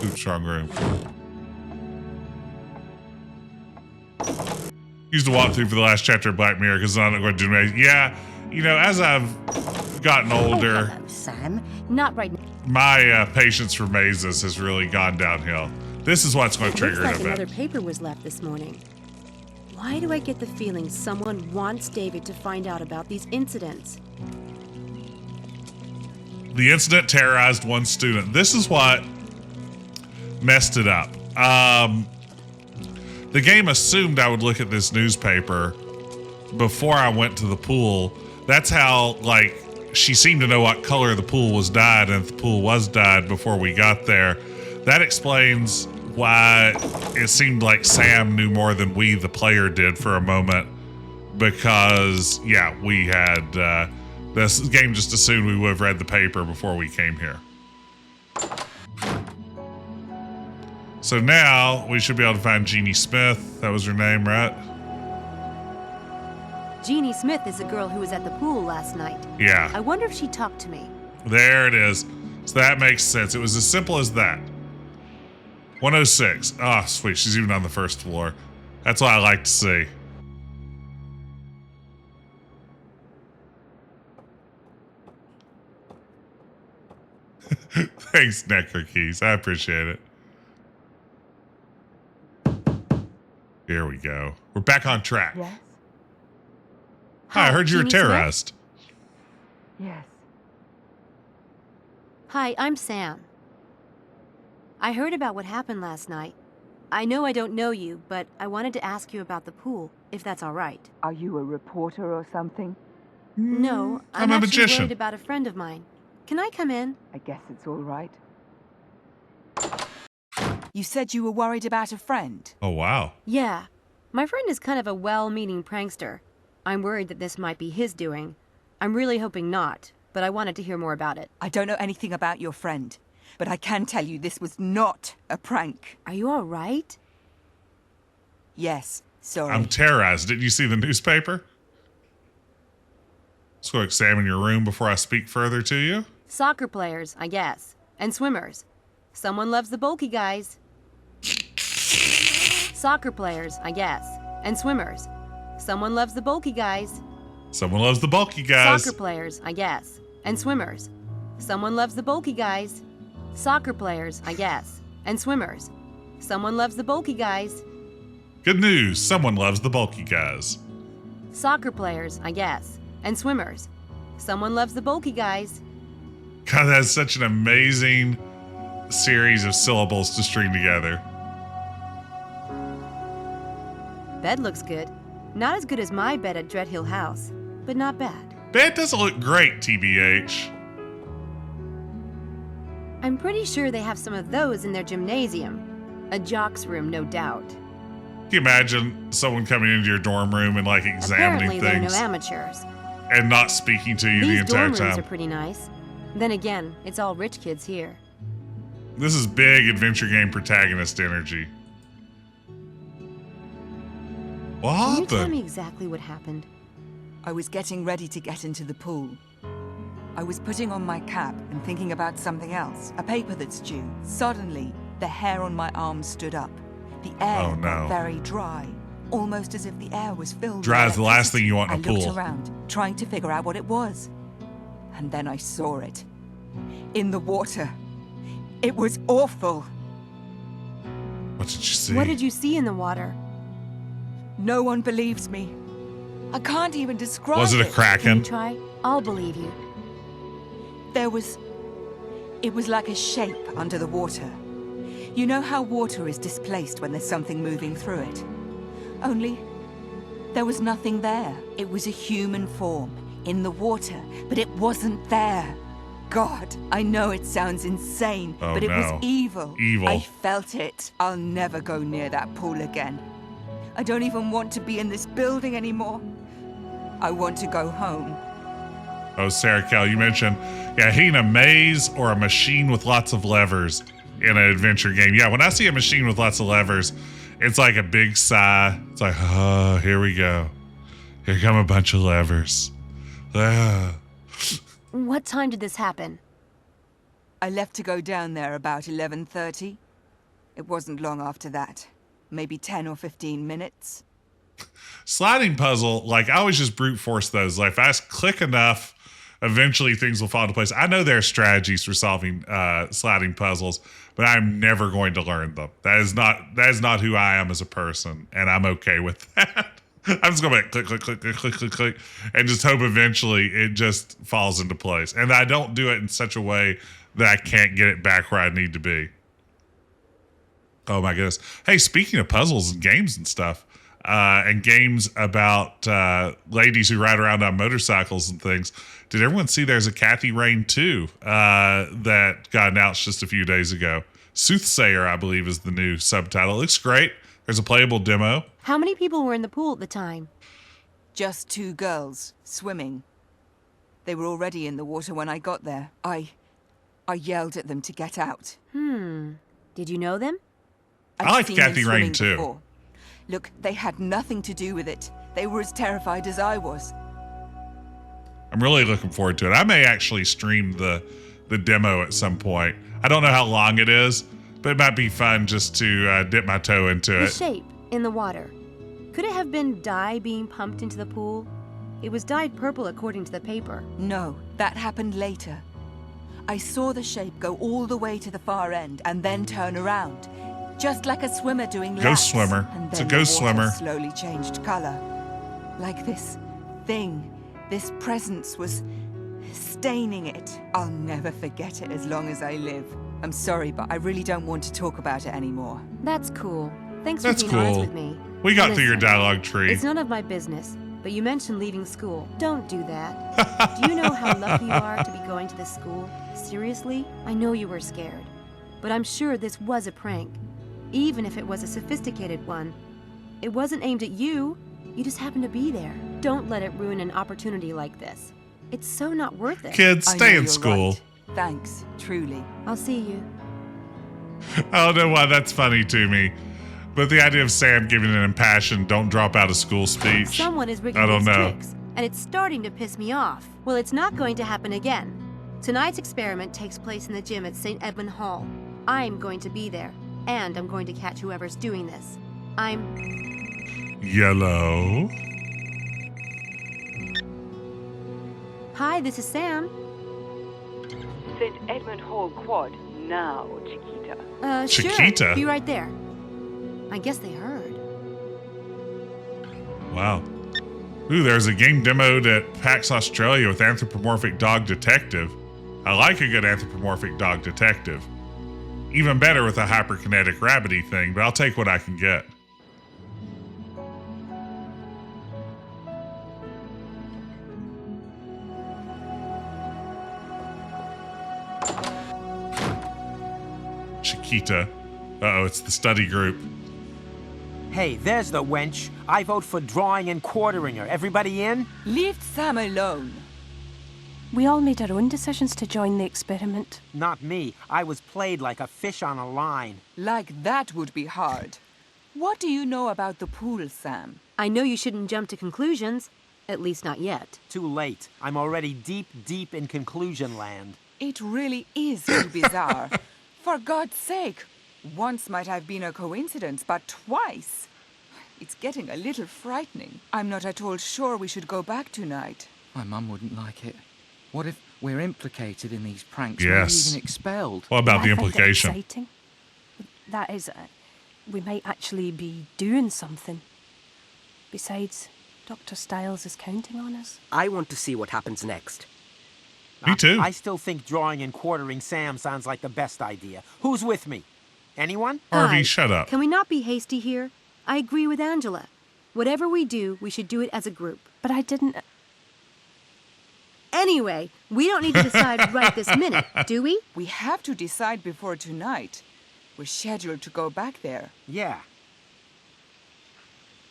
Oops, wrong room. Used to walk through for the last chapter of Black Mirror because I'm not going to do anything. Yeah, you know, as I've gotten older, Hello, Sam. Not right now. my patience for mazes has really gone downhill. This is what's going to trigger Looks like it a another bit. paper was left this morning. Why do I get the feeling someone wants David to find out about these incidents? The incident terrorized one student. This is what messed it up. The game assumed I would look at this newspaper before I went to the pool. That's how, like, she seemed to know what color the pool was dyed, and if the pool was dyed before we got there, That explains why it seemed like Sam knew more than we, the player, did for a moment. Because, yeah, we had... this game just assumed we would have read the paper before we came here. So now we should be able to find Jeannie Smith. That was her name, right? Jeannie Smith is the girl who was at the pool last night. Yeah. I wonder if she talked to me. There it is. So that makes sense. It was as simple as that. 106. Oh, sweet. She's even on the first floor. That's what I like to see. Thanks, Necro Keys. I appreciate it. Here we go. We're back on track. Yes? Hi, I heard you were Jeannie terrorized. Yes. Hi, I'm Sam. I heard about what happened last night. I know I don't know you, but I wanted to ask you about the pool, if that's all right. Are you a reporter or something? No, I'm I'm a actually magician. worried about a friend of mine. Can I come in? I guess it's all right. You said you were worried about a friend. Oh, wow. Yeah. My friend is kind of a well-meaning prankster. I'm worried that this might be his doing. I'm really hoping not, but I wanted to hear more about it. I don't know anything about your friend, but I can tell you this was not a prank. Are you all right? Yes, sorry. I'm terrorized. Didn't you see the newspaper? Let's go examine your room before I speak further to you. Soccer players, I guess. And swimmers. Someone loves the bulky guys. Soccer players, I guess. And swimmers. Someone loves the bulky guys. Someone loves the bulky guys. Soccer players, I guess. And swimmers. Someone loves the bulky guys. Soccer players, I guess. And swimmers. Someone loves the bulky guys. Good news. Someone loves the bulky guys. Soccer players, I guess. And swimmers. Someone loves the bulky guys. God, that's such an amazing series of syllables to string together. Bed looks good. Not as good as my bed at Dread Hill House, but not bad. Bed doesn't look great, TBH. I'm pretty sure they have some of those in their gymnasium. A jock's room, no doubt. Can you imagine someone coming into your dorm room and like examining Apparently, they're things no amateurs. and not speaking to you the These entire dorm rooms time? are pretty nice. Then again, it's all rich kids here. This is big adventure game protagonist energy. What Can you tell happened? me exactly what happened? I was getting ready to get into the pool. I was putting on my cap and thinking about something else, a paper that's due. Suddenly, the hair on my arm stood up. The air Oh, no. got very dry, almost as if the air was filled Dry with is the last electricity. thing you want in a I looked pool. around, trying to figure out what it was. And then I saw it. In the water. It was awful. What did you see? What did you see in the water? No one believes me. I can't even describe Was it a Can kraken? you try? I'll believe you. It was like a shape under the water. You know how water is displaced when there's something moving through it? Only, there was nothing there. It was a human form, in the water, but it wasn't there. God, I know it sounds insane, Oh, but it no. was evil. Evil. I felt it. I'll never go near that pool again. I don't even want to be in this building anymore. I want to go home. Oh, Sarah Cal, you mentioned, hitting a maze or a machine with lots of levers in an adventure game. Yeah, when I see a machine with lots of levers, it's like a big sigh. It's like, oh, here we go. Here come a bunch of levers. Ah. What time did this happen? I left to go down there about 11:30. It wasn't long after that. Maybe 10 or 15 minutes. Sliding puzzle, like I always just brute force those. Like if I just click enough, eventually things will fall into place. I know there are strategies for solving sliding puzzles, but I'm never going to learn them. That is not who I am as a person, and I'm okay with that. I'm just going to click, click, click, click, click, click, click, and just hope eventually it just falls into place. And I don't do it in such a way that I can't get it back where I need to be. Oh my goodness. Hey, speaking of puzzles and games and stuff, and games about ladies who ride around on motorcycles and things, did everyone see there's a Kathy Rain 2 that got announced just a few days ago? Soothsayer, I believe, is the new subtitle. It looks great. There's a playable demo. How many people were in the pool at the time? Just 2 girls, swimming. They were already in the water when I got there. I yelled at them to get out. Did you know them? I like I'd seen them Kathy swimming Rain, too. before. Look, they had nothing to do with it. They were as terrified as I was. I'm really looking forward to it. I may actually stream the demo at some point. I don't know how long it is, but it might be fun just to dip my toe into The it. shape in the water. Could it have been dye being pumped into the pool? It was dyed purple according to the paper. No, that happened later. I saw the shape go all the way to the far end and then turn around. Just like a swimmer doing laps. Ghost swimmer. And It's a then ghost the water swimmer. slowly changed color. Like this thing, this presence was staining it. I'll never forget it as long as I live. I'm sorry, but I really don't want to talk about it anymore. That's cool. Thanks That's for being honest cool. with me. We got through your Listen, dialogue tree. It's none of my business, but you mentioned leaving school. Don't do that. Do you know how lucky you are to be going to this school? Seriously? I know you were scared, but I'm sure this was a prank. Even if it was a sophisticated one. It wasn't aimed at you. You just happened to be there. Don't let it ruin an opportunity like this. It's so not worth it. Kids, I know stay in you're school. right. Thanks, truly. I'll see you. I don't know why that's funny to me. But the idea of Sam giving an impassioned "don't drop out of school" speech. Someone is rigging I don't these know. tricks, and it's starting to piss me off. Well, it's not going to happen again. Tonight's experiment takes place in the gym at St. Edmund Hall. I'm going to be there, and I'm going to catch whoever's doing this. I'm... Yellow. Hi, this is Sam. St. Edmund Hall Quad now, Chiquita. Sure. Chiquita? Be right there. I guess they heard. Wow. Ooh, there's a game demoed at PAX Australia with Anthropomorphic Dog Detective. I like a good anthropomorphic dog detective. Even better with a hyperkinetic rabbity thing, but I'll take what I can get. Chiquita. Uh-oh, it's the study group. Hey, there's the wench. I vote for drawing and quartering her. Everybody in? Leave Sam alone. We all made our own decisions to join the experiment. Not me. I was played like a fish on a line. Like that would be hard. What do you know about the pool, Sam? I know you shouldn't jump to conclusions. At least not yet. Too late. I'm already deep, deep in conclusion land. It really is too bizarre. For God's sake. Once might have been a coincidence, but twice. It's getting a little frightening. I'm not at all sure we should go back tonight. My mum wouldn't like it. What if we're implicated in these pranks? Yes. Maybe even expelled? What about the I find it implication? exciting. That is, we might actually be doing something. Besides, Dr. Styles is counting on us. I want to see what happens next. Me too. I still think drawing and quartering Sam sounds like the best idea. Who's with me? Anyone? Harvey, Guys, shut up. Can we not be hasty here? I agree with Angela. Whatever we do, we should do it as a group. But I didn't... Anyway, we don't need to decide right this minute, do we? We have to decide before tonight. We're scheduled to go back there. Yeah.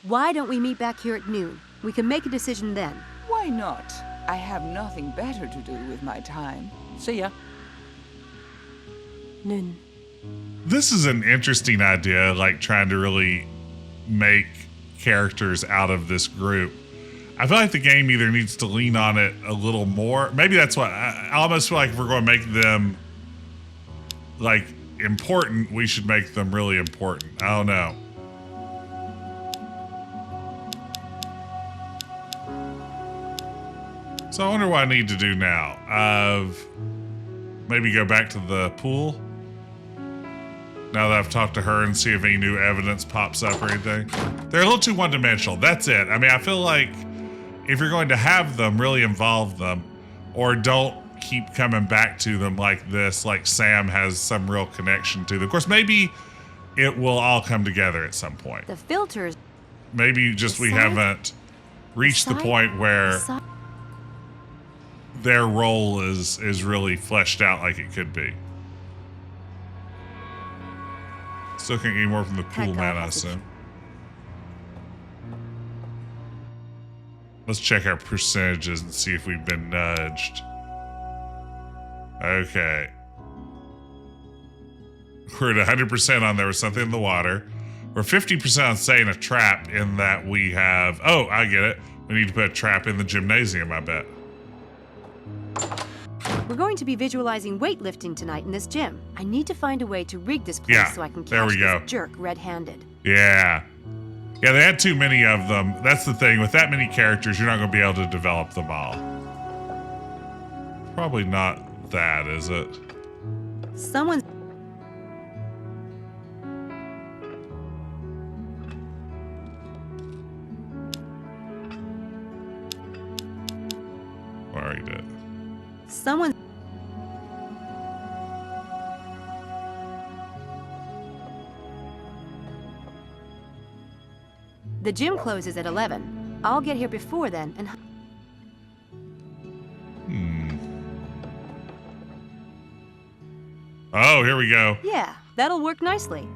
Why don't we meet back here at noon? We can make a decision then. Why not? I have nothing better to do with my time. See ya. Noon. This is an interesting idea, like trying to really make characters out of this group. I feel like the game either needs to lean on it a little more. Maybe that's what I almost feel like if we're going to make them like important, we should make them really important. I don't know. So I wonder what I need to do now. Maybe go back to the pool. Now that I've talked to her and see if any new evidence pops up or anything. They're a little too one-dimensional. That's it. I mean, I feel like if you're going to have them, really involve them, or don't keep coming back to them like this, like Sam has some real connection to them. Of course, maybe it will all come together at some point. The filters... Maybe just we Besides- haven't reached the Besides- point where besides- their role is really fleshed out like it could be. Still can't get any more from the pool Heck, man, I'll I have to assume. Let's check our percentages and see if we've been nudged. Okay. We're at 100% on there was something in the water. We're 50% on setting a trap in that we have... Oh, I get it. We need to put a trap in the gymnasium, I bet. We're going to be visualizing weightlifting tonight in this gym. I need to find a way to rig this place so I can catch this jerk red-handed. Yeah. Yeah, they had too many of them. That's the thing. With that many characters, you're not going to be able to develop them all. Probably not that, is it? Someone's... Already did. Someone... The gym closes at 11. I'll get here before then and... Oh, here we go. Yeah, that'll work nicely.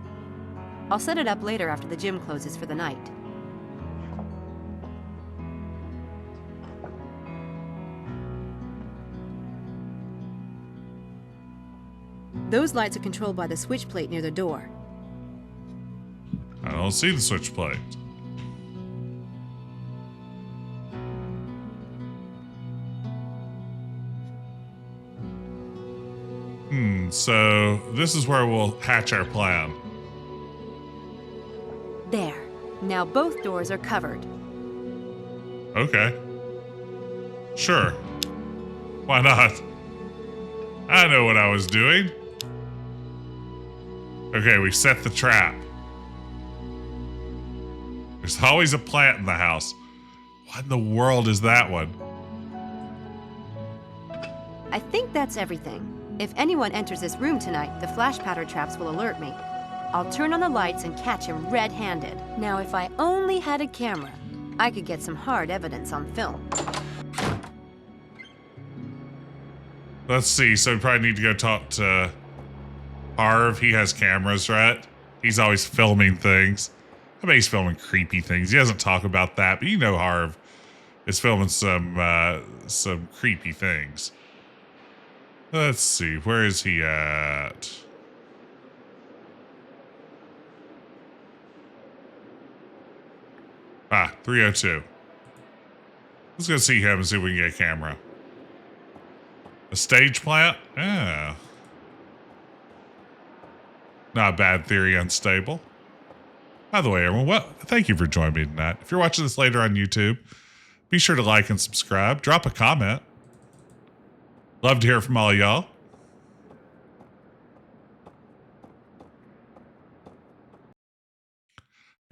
I'll set it up later after the gym closes for the night. Those lights are controlled by the switch plate near the door. I don't see the switch plate. So this is where we'll hatch our plan. There. Now both doors are covered. Okay. Sure. Why not? I know what I was doing. Okay, we set the trap. There's always a plant in the house. What in the world is that one? I think that's everything. If anyone enters this room tonight, the flash powder traps will alert me. I'll turn on the lights and catch him red-handed. Now, if I only had a camera, I could get some hard evidence on film. Let's see. So we probably need to go talk to Harv. He has cameras, right? He's always filming things. I bet he's filming creepy things. He doesn't talk about that, but you know Harv is filming some creepy things. Let's see. Where is he at? Ah, 302. Let's go see him and see if we can get a camera. A stage plant? Yeah. Not a bad theory, unstable. By the way, everyone, thank you for joining me tonight. If you're watching this later on YouTube, be sure to like and subscribe. Drop a comment. Love to hear from all y'all.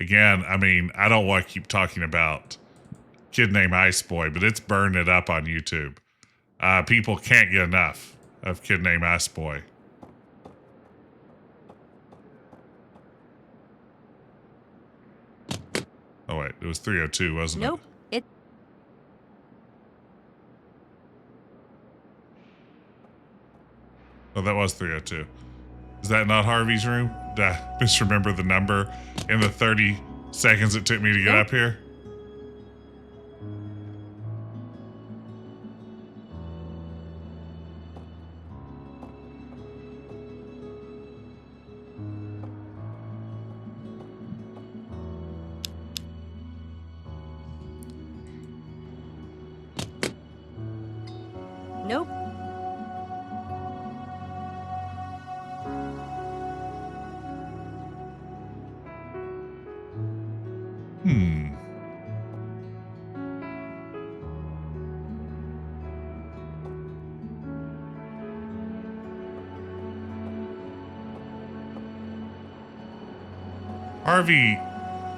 Again, I mean, I don't want to keep talking about Kid Named Ice Boy, but it's burned it up on YouTube. People can't get enough of Kid Named Ice Boy. Oh, wait. It was 302, wasn't it? Nope. Oh, that was 302. Is that not Harvey's room? Did I misremember the number in the 30 seconds it took me to get up here? Nope. Harvey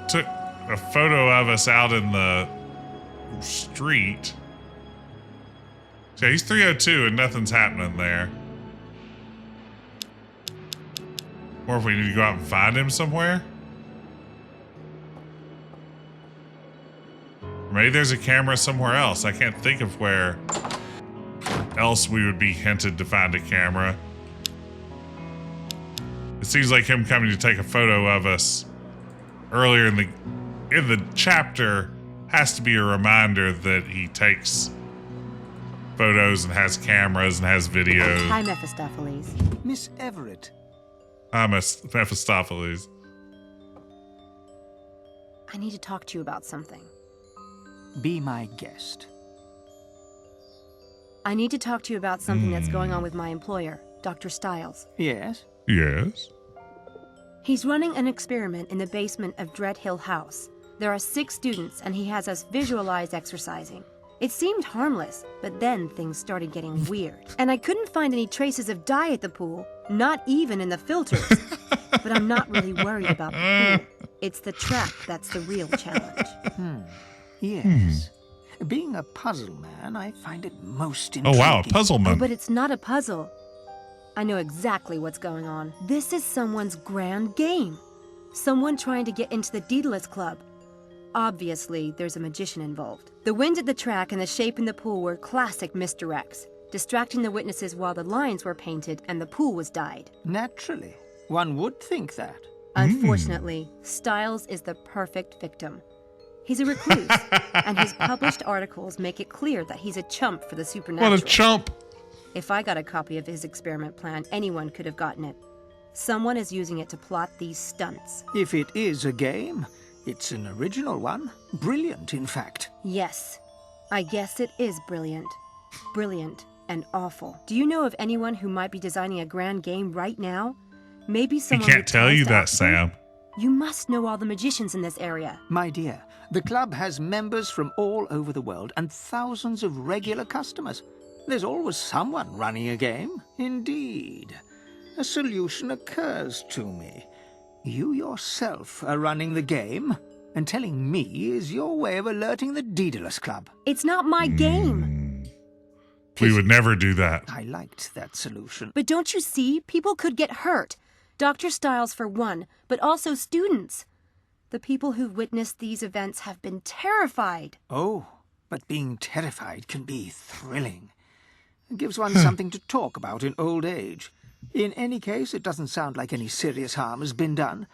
took a photo of us out in the street. So he's 302 and nothing's happening there. Or if we need to go out and find him somewhere. Maybe there's a camera somewhere else. I can't think of where else we would be hinted to find a camera. It seems like him coming to take a photo of us earlier in the chapter has to be a reminder that he takes photos and has cameras and has videos. Hi, Mephistopheles. Miss Everett. I'm a Mephistopheles. I need to talk to you about something. Be my guest. I need to talk to you about something that's going on with my employer, Dr. Stiles. Yes? Yes? He's running an experiment in the basement of Dread Hill House. There are 6 students, and he has us visualize exercising. It seemed harmless, but then things started getting weird. And I couldn't find any traces of dye at the pool, not even in the filters. But I'm not really worried about the pool. It's the trap that's the real challenge. Yes. Being a puzzle man, I find it most Oh, intriguing. wow, a puzzle man. Oh, but it's not a puzzle. I know exactly what's going on. This is someone's grand game. Someone trying to get into the Daedalus Club. Obviously, there's a magician involved. The wind at the track and the shape in the pool were classic misdirects, distracting the witnesses while the lines were painted and the pool was dyed. Naturally. One would think that. Unfortunately, Stiles is the perfect victim. He's a recluse, and his published articles make it clear that he's a chump for the supernatural. What a chump! If I got a copy of his experiment plan, anyone could have gotten it. Someone is using it to plot these stunts. If it is a game, it's an original one. Brilliant, in fact. Yes, I guess it is brilliant. Brilliant and awful. Do you know of anyone who might be designing a grand game right now? Maybe He someone can't tell you that, action? Sam. You must know all the magicians in this area. My dear, the club has members from all over the world and thousands of regular customers. There's always someone running a game. Indeed. A solution occurs to me. You yourself are running the game, and telling me is your way of alerting the Daedalus Club. It's not my game. We would never do that. I liked that solution. But don't you see? People could get hurt. Dr. Stiles for one, but also students. The people who've witnessed these events have been terrified. Oh, but being terrified can be thrilling. It gives one something to talk about in old age. In any case, it doesn't sound like any serious harm has been done.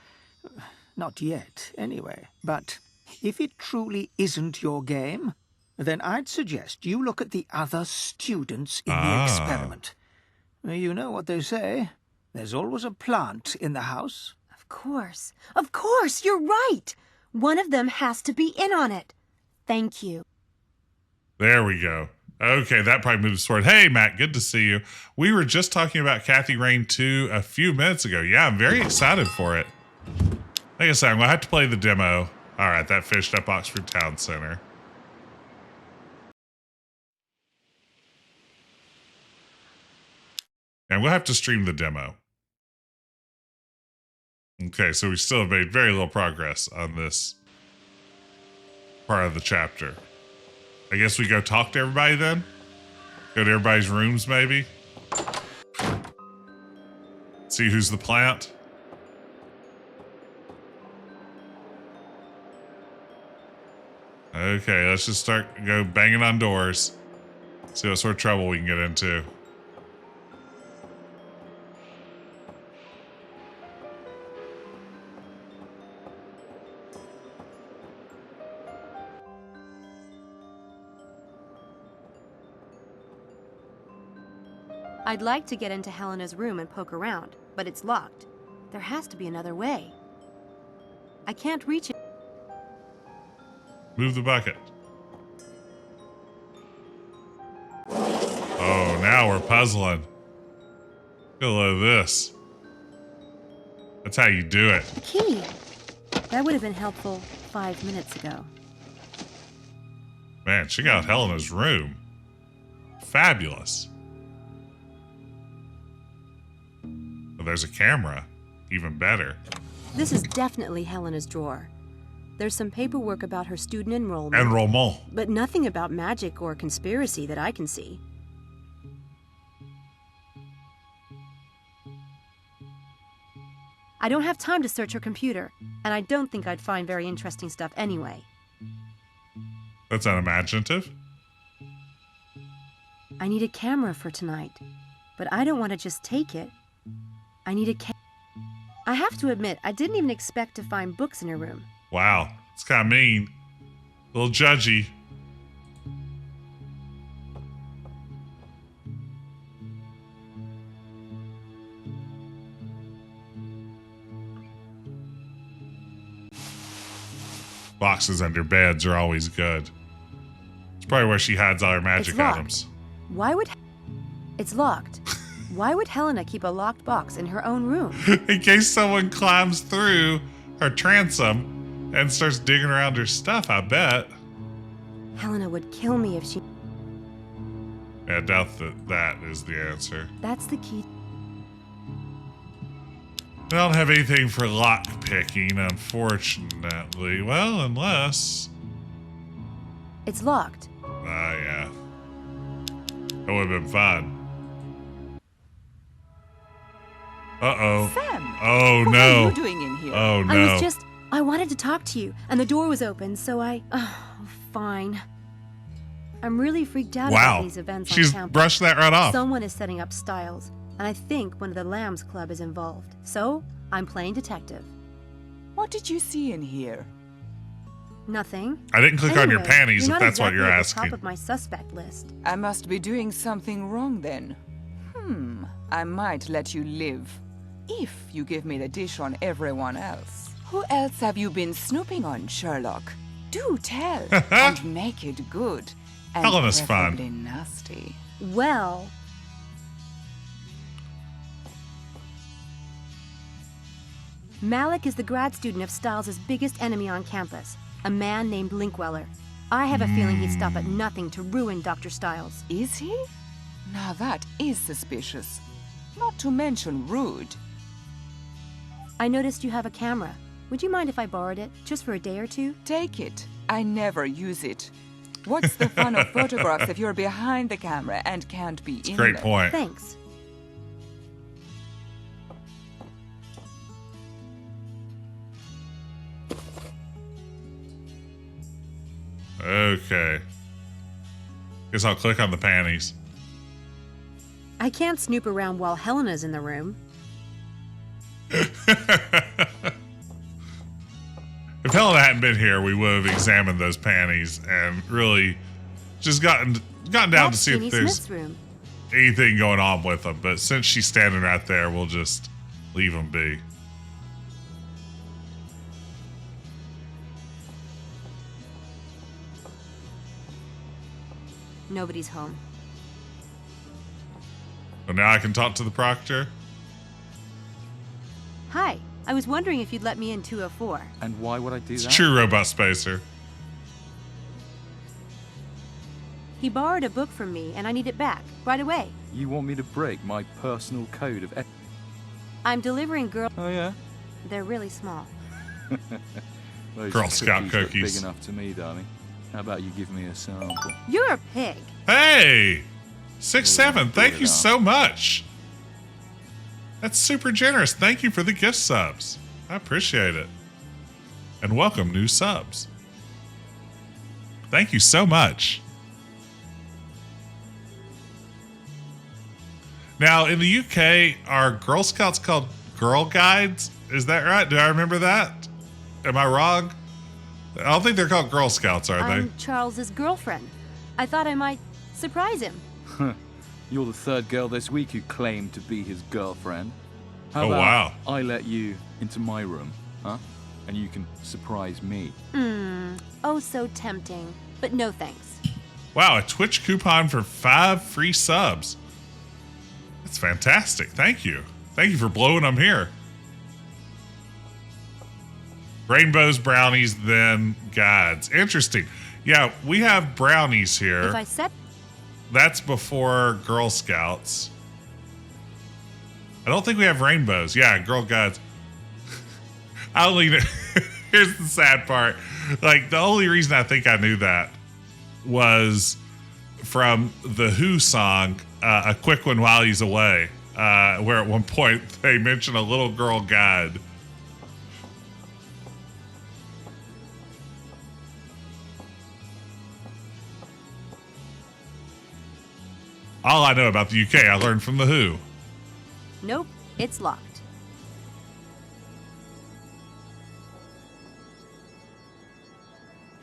Not yet, anyway. But if it truly isn't your game, then I'd suggest you look at the other students in the experiment. You know what they say. There's always a plant in the house. Of course. Of course, you're right. One of them has to be in on it. Thank you. There we go. Okay, that probably moves forward. Hey, Matt, good to see you. We were just talking about Kathy Rain 2 a few minutes ago. Yeah, I'm very excited for it. Like I said, I'm going to have to play the demo. All right, that finished up Oxford Town Center. And we'll have to stream the demo. Okay, so we still have made very little progress on this part of the chapter. I guess we go talk to everybody then? Go to everybody's rooms, maybe? See who's the plant? Okay, let's just go banging on doors. See what sort of trouble we can get into. I'd like to get into Helena's room and poke around, but it's locked. There has to be another way. I can't reach it. Move the bucket. Oh, now we're puzzling. Look at this. That's how you do it. A key. That would have been helpful 5 minutes ago. Man, check out Helena's room. Fabulous. Well, there's a camera. Even better. This is definitely Helena's drawer. There's some paperwork about her student enrollment. Enrollment. But nothing about magic or conspiracy that I can see. I don't have time to search her computer, and I don't think I'd find very interesting stuff anyway. That's unimaginative. I need a camera for tonight, but I don't want to just take it. I need a I have to admit, I didn't even expect to find books in her room. Wow, it's kind of mean. A little judgy. Boxes under beds are always good. It's probably where she hides all her magic It's locked. items. Why would... It's locked. Why would Helena keep a locked box in her own room? In case someone climbs through her transom and starts digging around her stuff, I bet. Helena would kill me if she... I doubt that is the answer. That's the key. I don't have anything for lock picking, unfortunately. Well, unless... It's locked. Yeah. That would have been fun. Uh-oh. Sam! Oh, What no. are you doing in here? Oh, no. I was just... I wanted to talk to you, and the door was open, so I... Oh, fine. I'm really freaked out about these events She's on campus. brushed that right off. Someone is setting up Styles, and I think one of the Lambs Club is involved. So, I'm playing detective. What did you see in here? Nothing. I didn't click on your Anyway, panties you're if not that's what exactly you're at the asking. top of my suspect list. I must be doing something wrong then. I might let you live. If you give me the dish on everyone else. Who else have you been snooping on, Sherlock? Do tell, and make it good. And Helena's fun. preferably nasty. Well... Malik is the grad student of Styles' biggest enemy on campus, a man named Linkweller. I have a feeling he'd stop at nothing to ruin Dr. Styles. Is he? Now that is suspicious. Not to mention rude. I noticed you have a camera. Would you mind if I borrowed it, just for a day or two? Take it. I never use it. What's the fun of photographs if you're behind the camera and can't be in Great them? point. Thanks. Okay. Guess I'll click on the panties. I can't snoop around while Helena's in the room. If Helena hadn't been here, we would have examined those panties and really just gotten down That's to see Jeannie if there's Smith's room. anything going on with them. But since she's standing right there, we'll just leave them be. Nobody's home. So now I can talk to the proctor. Hi. I was wondering if you'd let me in 204. And why would I do It's that? true, Robot Spacer. He borrowed a book from me, and I need it back, right away. You want me to break my personal code of ethics? I'm delivering girl... Oh, yeah? They're really small. Those Girl Scout look cookies. big enough to me, darling. How about you give me a sample? You're a pig. Hey! 6-7, thank it you up. so much. That's super generous. Thank you for the gift subs. I appreciate it. And welcome new subs. Thank you so much. Now, in the UK, are Girl Scouts called Girl Guides? Is that right? Do I remember that? Am I wrong? I don't think they're called Girl Scouts, are I'm Charles's girlfriend. I thought I might surprise him. You're the third girl this week who claimed to be his girlfriend. How Oh, about wow. I let you into my room, huh? And you can surprise me. Oh, so tempting. But no thanks. they? Wow, a Twitch coupon for 5 free subs. That's fantastic. Thank you. Thank you for blowing them here. Rainbows, brownies, then guides. Interesting. Yeah, we have brownies here. If I said... That's before Girl Scouts. I don't think we have rainbows. Yeah, Girl Guides. I only know. Here's the sad part. Like, the only reason I think I knew that was from the Who song, A Quick One While He's Away, where at one point they mention a little girl guide. All I know about the UK, I learned from the Who. Nope, it's locked.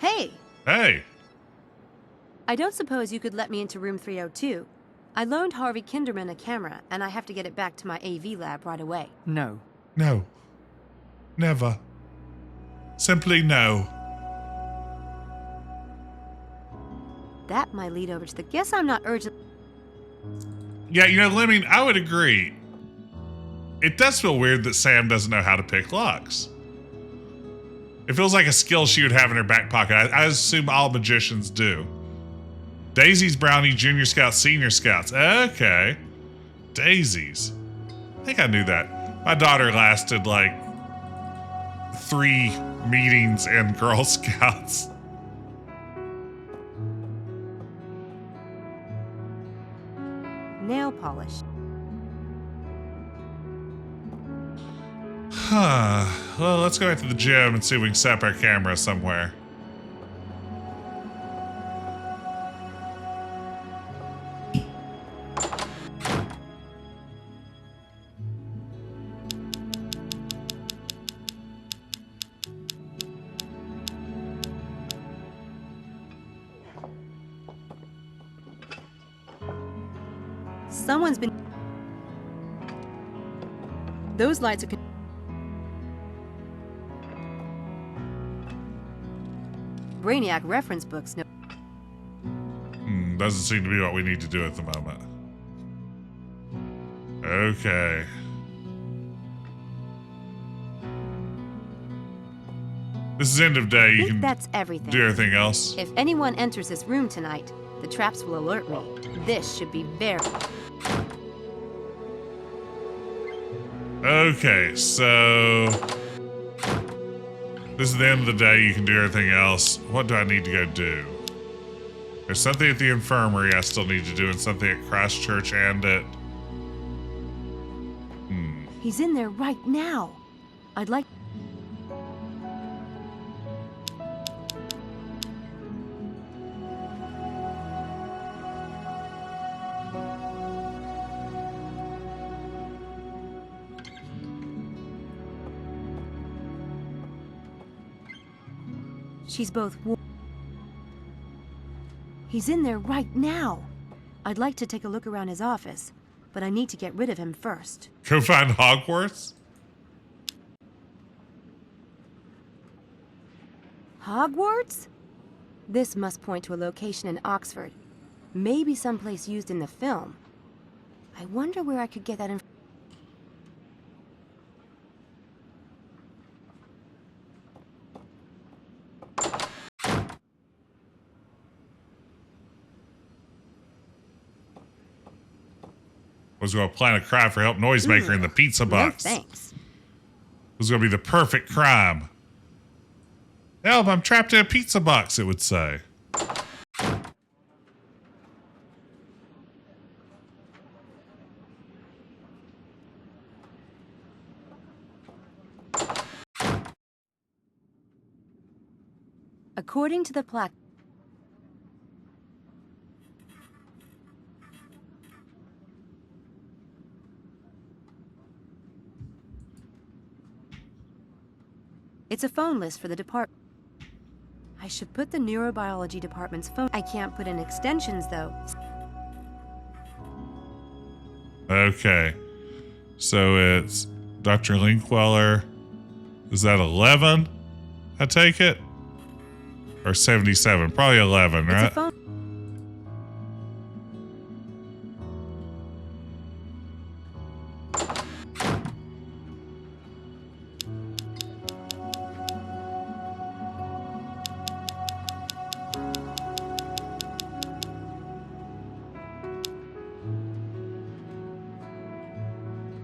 Hey! Hey! I don't suppose you could let me into room 302. I loaned Harvey Kinderman a camera, and I have to get it back to my AV lab right away. No. No. Never. Simply no. That might lead over to the... Guess I'm not urgent... Yeah, you know, Lemming, I would agree. It does feel weird that Sam doesn't know how to pick locks. It feels like a skill she would have in her back pocket. I assume all magicians do. Daisies, Brownie, Junior Scouts, Senior Scouts. Okay. Daisies. I think I knew that. My daughter lasted like 3 meetings in Girl Scouts. Nail polish. Huh. Well, let's go back to the gym and see if we can set up our camera somewhere. Someone's been... Those lights are... Brainiac reference books, no... Doesn't seem to be what we need to do at the moment. Okay. This is end of day. You can that's everything. do everything else. If anyone enters this room tonight, the traps will alert me. This should be very... Okay, so this is the end of the day. You can do everything else. What do I need to go do? There's something at the infirmary I still need to do, and something at Christchurch and at... He's in there right now. I'd like... She's both... He's in there right now. I'd like to take a look around his office, but I need to get rid of him first. Go find Hogwarts? Hogwarts? This must point to a location in Oxford. Maybe someplace used in the film. I wonder where I could get that information. Was going to plan a crime for help noisemaker in the pizza box. No thanks. It was going to be the perfect crime. Help, I'm trapped in a pizza box, it would say. According to the plaque... It's a phone list for the department. I should put the neurobiology department's phone... I can't put in extensions, though. Okay. So it's Dr. Linkweller. Is that 11? I take it? Or 77? Probably 11, right? It's a phone...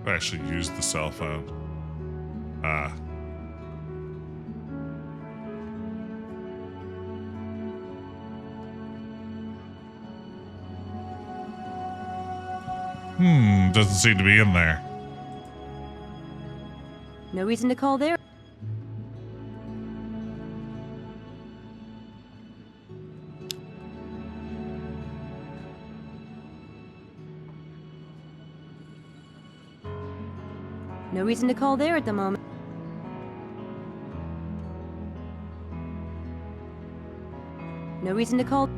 I actually used the cell phone. Doesn't seem to be in there. No reason to call there. No reason to call there at the moment. No reason to call.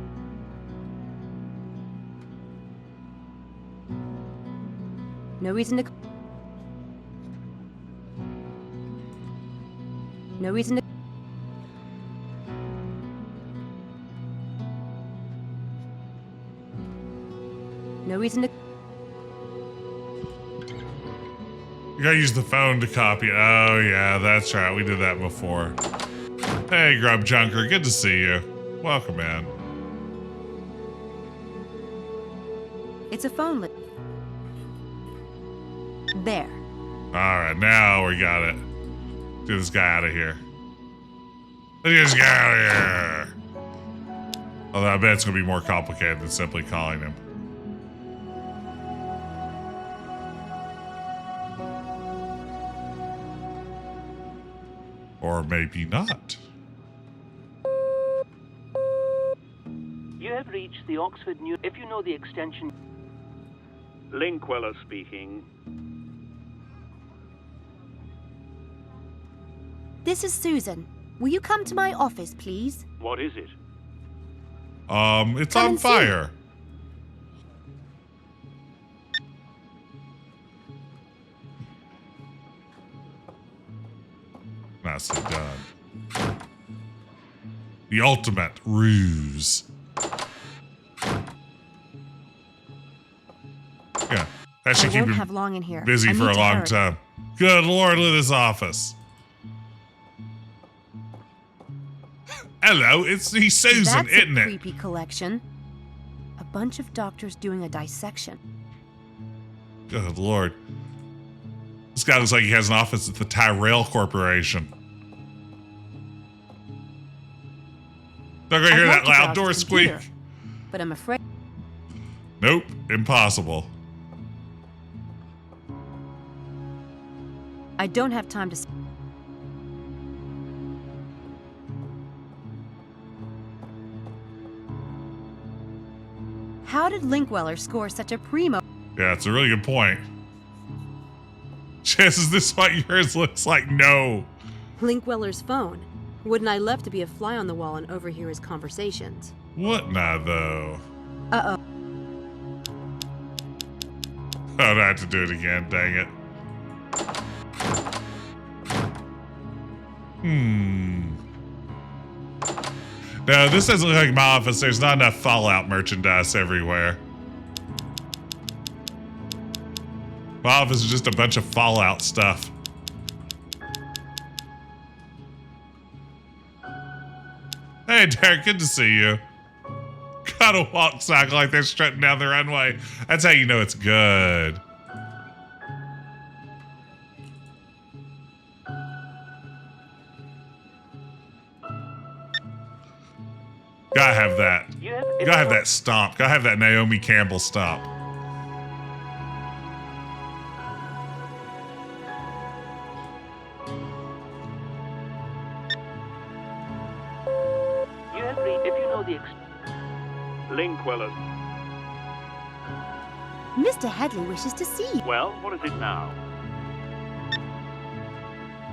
No reason to. No reason to. No reason to. You gotta use the phone to copy. Oh, yeah, that's right. We did that before. Hey, Grub Junker. Good to see you. Welcome, man. It's a phone list. There. Alright, now we got it. Get this guy out of here. Let's get this guy out of here. Although I bet it's gonna be more complicated than simply calling him. Or maybe not. You have reached the Oxford New... If you know the extension... Linkweller speaking. This is Susan. Will you come to my office, please? What is it? It's Come on and see. fire. Nicely done. The ultimate ruse. Yeah, that should I keep won't him have long in here. busy I for need a to long hurry. time. Good Lord, look at this office. Hello, he's Susan, That's isn't a it? creepy collection. A bunch of doctors doing a dissection. Good Lord. This guy looks like he has an office at the Tyrell Corporation. Not gonna hear I'd that like to loud browse door the squeak. computer, but I'm afraid. Nope, impossible. I don't have time to. How did Linkweller score such a primo? Yeah, it's a really good point. Chance, is this what yours looks like? No. Linkweller's phone. Wouldn't I love to be a fly on the wall and overhear his conversations? What now, though? Uh-oh. Oh, I have to do it again, dang it. No, this doesn't look like my office. There's not enough Fallout merchandise everywhere. My office is just a bunch of Fallout stuff. Hey, Derek, good to see you. Gotta walk cycle like they're strutting down the runway. That's how you know it's good. Gotta have that. Gotta have that stomp. Gotta have that Naomi Campbell stomp. You have reached... If you know the Linkweller. Mr. Headley wishes to see you. Well, what is it now?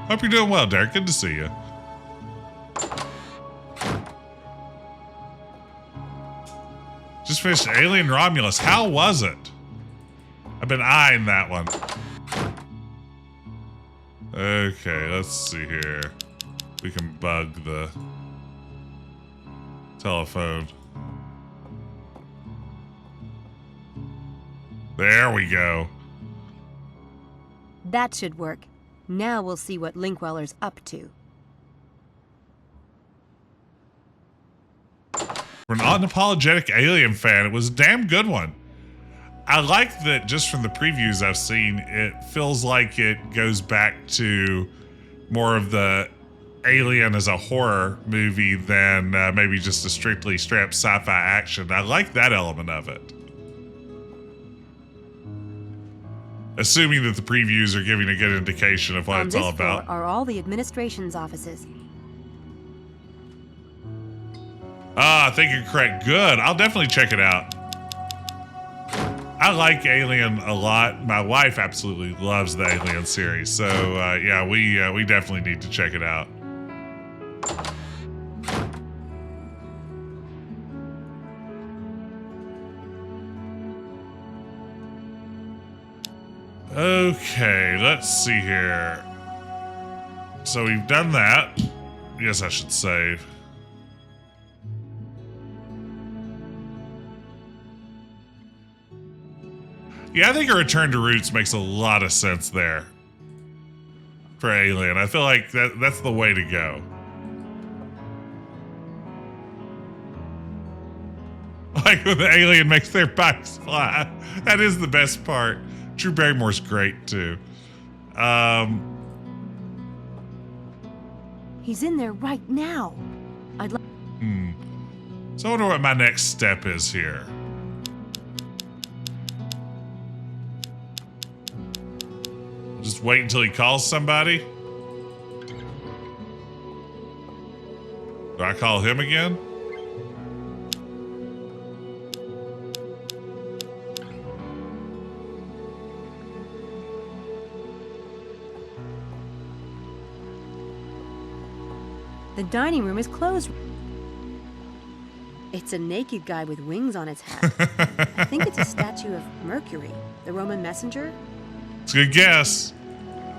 Hope you're doing well, Derek. Good to see you. Just finished Alien Romulus. How was it? I've been eyeing that one. Okay, let's see here. We can bug the telephone. There we go. That should work. Now we'll see what Linkweller's up to. For an unapologetic Alien fan, it was a damn good one. I like that just from the previews I've seen, it feels like it goes back to more of the Alien as a horror movie than maybe just a strictly straight sci-fi action. I like that element of it. Assuming that the previews are giving a good indication of what On it's this all about. floor are all the administration's offices. I think you're correct. Good. I'll definitely check it out. I like Alien a lot. My wife absolutely loves the Alien series. So, yeah, we definitely need to check it out. Okay, let's see here. So we've done that. Yes, I should save. Yeah, I think a return to roots makes a lot of sense there for Alien. I feel like that's the way to go. Like when the alien makes their bikes fly. That is the best part. Drew Barrymore's great too. He's in there right now. I'd like. So I wonder what my next step is here. Just wait until he calls somebody? Do I call him again? The dining room is closed. It's a naked guy with wings on his hat. I think it's a statue of Mercury, the Roman messenger. It's a good guess.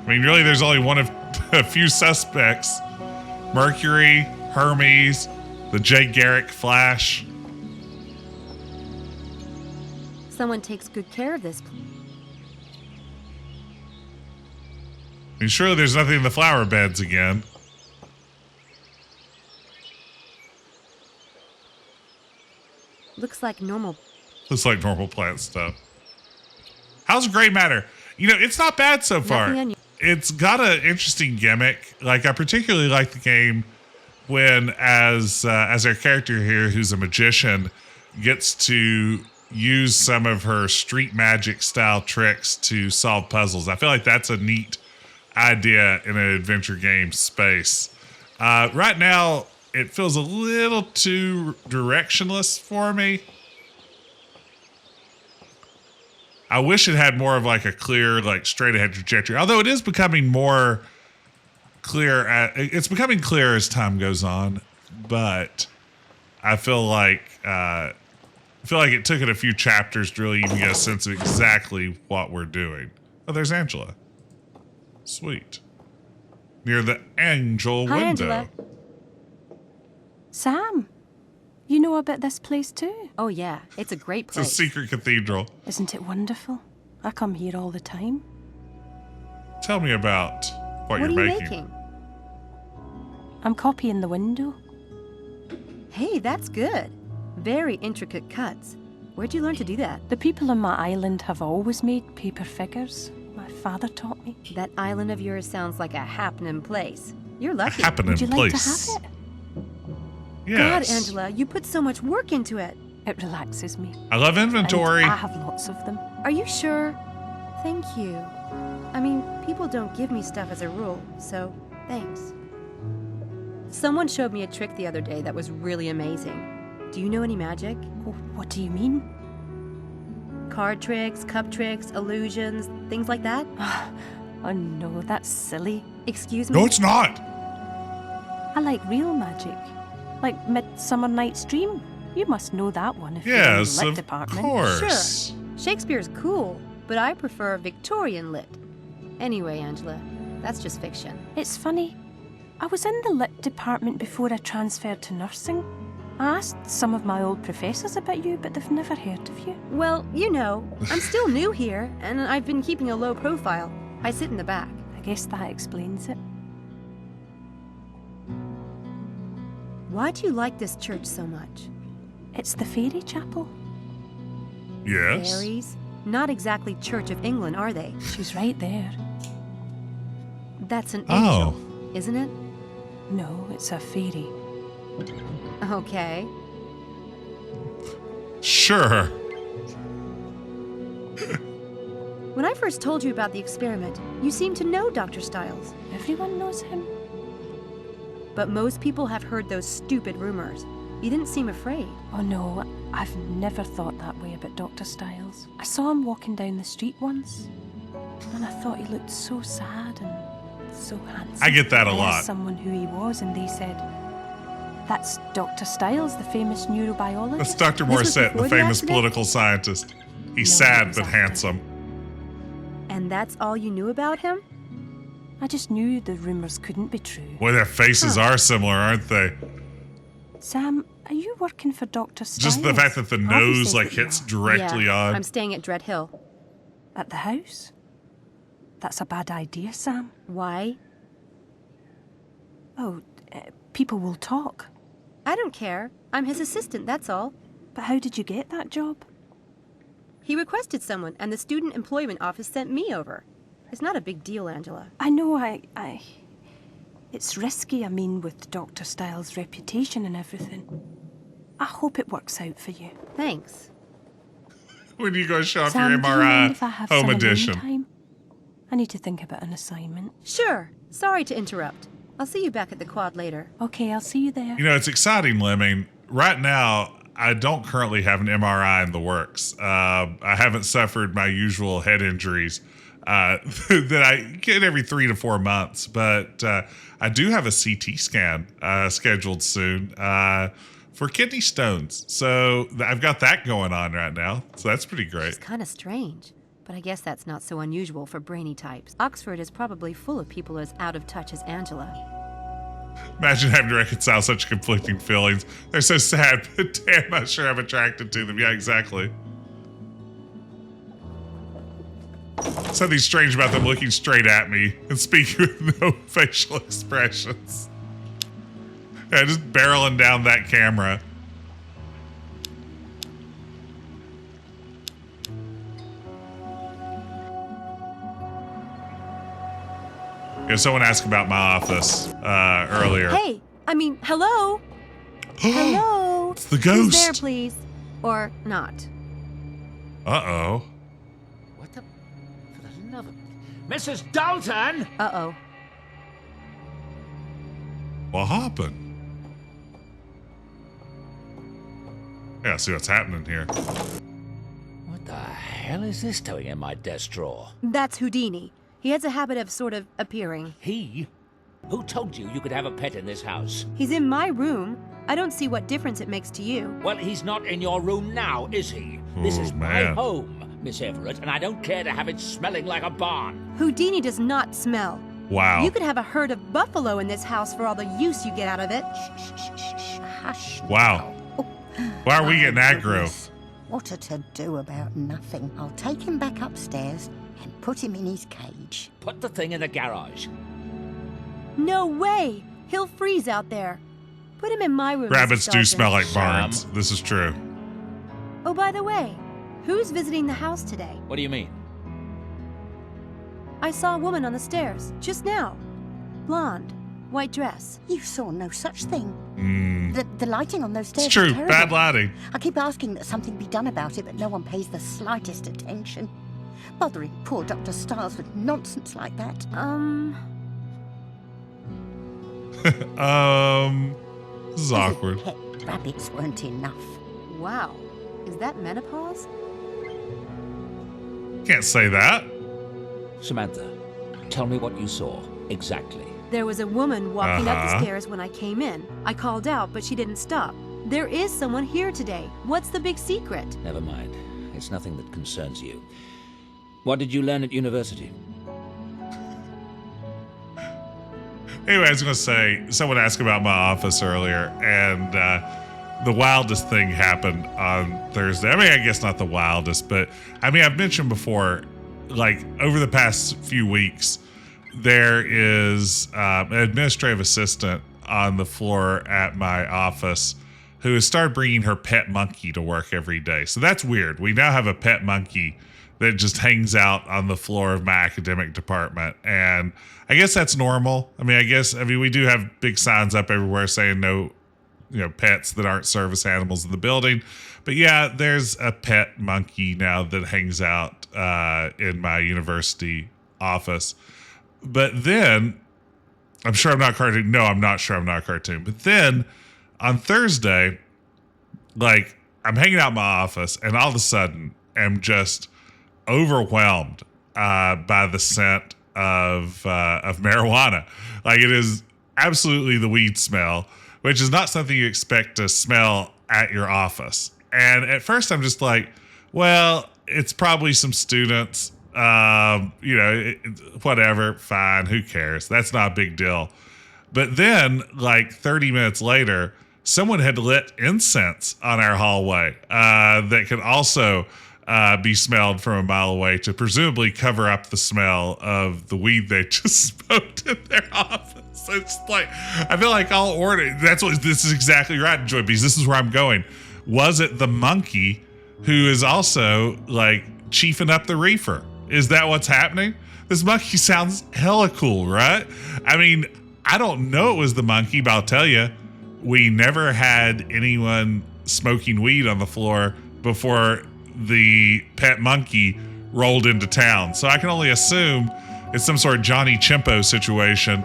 I mean, really, there's only one of a few suspects. Mercury, Hermes, the Jay Garrick Flash. Someone takes good care of this. I mean, surely there's nothing in the flower beds again. Looks like normal. Looks like normal plant stuff. How's Gray Matter? You know, it's not bad so far. It's got an interesting gimmick. Like, I particularly like the game when, as our character here, who's a magician, gets to use some of her street magic style tricks to solve puzzles. I feel like that's a neat idea in an adventure game space. Right now, it feels a little too directionless for me. I wish it had more of like a clear, like straight ahead trajectory. Although it is becoming more clear. It's becoming clear as time goes on. But I feel like it took it a few chapters to really even get a sense of exactly what we're doing. Oh, there's Angela. Sweet. Near the angel Hi, window. Angela. Sam, you know about this place too? Oh yeah, it's a great It's a place. secret cathedral. Isn't it wonderful? I come here all the time. Tell me about what you're are you making. I'm copying the window. Hey, that's good. Very intricate cuts. Where'd you learn to do that? The people on my island have always made paper figures. My father taught me. That island of yours sounds like a happening place. You're lucky. Happening Would you like place. to have it? Yes. God, Angela, you put so much work into it. It relaxes me. I love inventory. And I have lots of them. Are you sure? Thank you. I mean, people don't give me stuff as a rule, so thanks. Someone showed me a trick the other day that was really amazing. Do you know any magic? Oh, what do you mean? Card tricks, cup tricks, illusions, things like that? Oh no, that's silly. Excuse me? No, it's not. I like real magic. Like Midsummer Night's Dream. You must know that one if Yes, you're in of the lit department. course. Sure. Shakespeare's cool, but I prefer Victorian lit. Anyway, Angela, that's just fiction. It's funny. I was in the lit department before I transferred to nursing. I asked some of my old professors about you, but they've never heard of you. Well, you know, I'm still new here, and I've been keeping a low profile. I sit in the back. I guess that explains it. Why do you like this church so much? It's the fairy chapel. Yes. Fairies? Not exactly Church of England, are they? She's right there. That's an Oh. angel, isn't it? No, it's a fairy. Okay. Sure. When I first told you about the experiment, you seemed to know Dr. Stiles. Everyone knows him. But most people have heard those stupid rumors. You didn't seem afraid. Oh no, I've never thought that way about Dr. Stiles. I saw him walking down the street once, and I thought he looked so sad and so handsome. I get that a I lot. asked someone who he was, and they said, "That's Dr. Stiles, the famous neurobiologist." That's Dr. This was Morissette, the before the famous accident? political scientist. He's No, it sad was but after. handsome. And that's all you knew about him? I just knew the rumors couldn't be true. Boy, their faces are similar, aren't they? Sam, are you working for Dr. Styles? Just the fact that the nose like hits directly on. I'm staying at Dread Hill. At the house? That's a bad idea, Sam. Why? Oh, people will talk. I don't care. I'm his assistant, that's all. But how did you get that job? He requested someone, and the Student Employment Office sent me over. It's not a big deal, Angela. I know, It's risky, I mean, with Dr. Styles' reputation and everything. I hope it works out for you. Thanks. When you go show off Sam, your do you mind MRI if I have home some edition. alone time? I need to think about an assignment. Sure. Sorry to interrupt. I'll see you back at the quad later. Okay, I'll see you there. You know, it's exciting, Lemming. Right now, I don't currently have an MRI in the works. I haven't suffered my usual head injuries that I get every 3 to 4 months, but I do have a CT scan scheduled soon for kidney stones. So I've got that going on right now. So that's pretty great. It's kind of strange, but I guess that's not so unusual for brainy types. Oxford is probably full of people as out of touch as Angela. Imagine having to reconcile such conflicting feelings. They're so sad, but damn, I'm sure I'm attracted to them. Yeah, exactly. Something strange about them looking straight at me and speaking with no facial expressions. Yeah, just barreling down that camera. Yeah, someone asked about my office earlier. Hey, hello? Hello? It's the Who's ghost. there, please? Or not. Uh-oh. What the... For the love of... Mrs. Dalton! Uh-oh. What happened? Yeah, see what's happening here. What the hell is this doing in my desk drawer? That's Houdini. He has a habit of sort of appearing. He? Who told you you could have a pet in this house? He's in my room. I don't see what difference it makes to you. Well, he's not in your room now, is he? This is my man. home, Miss Everett, and I don't care to have it smelling like a barn. Houdini does not smell. Wow. You could have a herd of buffalo in this house for all the use you get out of it. Hush. Wow. Why are we getting aggro? Goodness. What a to-do about nothing. I'll take him back upstairs and put him in his cage. Put the thing in the garage. No way! He'll freeze out there. Put him in my room. Rabbits Mrs. do Dalton. smell like barns. This is true. Oh, by the way, who's visiting the house today? What do you mean? I saw a woman on the stairs, just now. Blonde, white dress. You saw no such thing. Mm. The lighting on those stairs It's true. is terrible. Bad lighting. I keep asking that something be done about it, but no one pays the slightest attention. Bothering poor Dr. Styles with nonsense like that. This is awkward. Pet rabbits weren't enough. Wow. Is that menopause? Can't say that. Samantha, tell me what you saw, exactly. There was a woman walking up the Uh-huh. stairs when I came in. I called out, but she didn't stop. There is someone here today. What's the big secret? Never mind. It's nothing that concerns you. What did you learn at university? Anyway, I was going to say, someone asked about my office earlier, and the wildest thing happened on Thursday. I mean, I guess not the wildest, but I mean, I've mentioned before, like over the past few weeks, there is an administrative assistant on the floor at my office who has started bringing her pet monkey to work every day. So that's weird. We now have a pet monkey that just hangs out on the floor of my academic department. And I guess that's normal. I mean, we do have big signs up everywhere saying no, pets that aren't service animals in the building. But yeah, there's a pet monkey now that hangs out in my university office. But then, I'm sure I'm not cartoon. No, I'm not sure I'm not cartoon. But then on Thursday, like, I'm hanging out in my office and all of a sudden am just overwhelmed by the scent of marijuana. Like, it is absolutely the weed smell, which is not something you expect to smell at your office. And at first I'm just like, well, it's probably some students Whatever, fine, who cares? That's not a big deal. But then, like 30 minutes later, someone had lit incense on our hallway that could also be smelled from a mile away to presumably cover up the smell of the weed they just smoked in their office. It's like, I feel like I'll order. This is exactly right, Joy Bees. This is where I'm going. Was it the monkey who is also like chiefing up the reefer? Is that what's happening? This monkey sounds hella cool, right? I mean, I don't know it was the monkey, but I'll tell you, we never had anyone smoking weed on the floor before the pet monkey rolled into town. So I can only assume it's some sort of Johnny Chimpo situation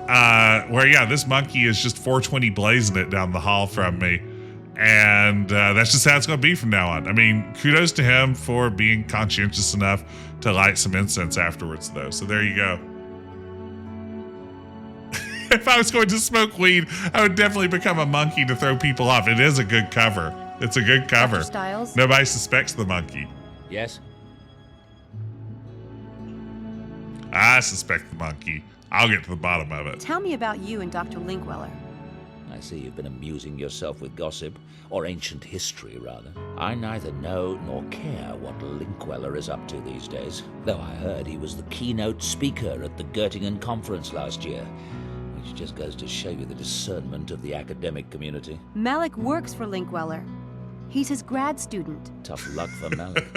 where, yeah, this monkey is just 420 blazing it down the hall from me. And that's just how it's going to be from now on. I mean, kudos to him for being conscientious enough to light some incense afterwards, though. So there you go. If I was going to smoke weed, I would definitely become a monkey to throw people off. It is a good cover. It's a good cover. Dr. Stiles? Nobody suspects the monkey. Yes? I suspect the monkey. I'll get to the bottom of it. Tell me about you and Dr. Linkweller. I see you've been amusing yourself with gossip, or ancient history, rather. I neither know nor care what Linkweller is up to these days, though I heard he was the keynote speaker at the Göttingen conference last year, which just goes to show you the discernment of the academic community. Malik works for Linkweller. He's his grad student. Tough luck for Malik.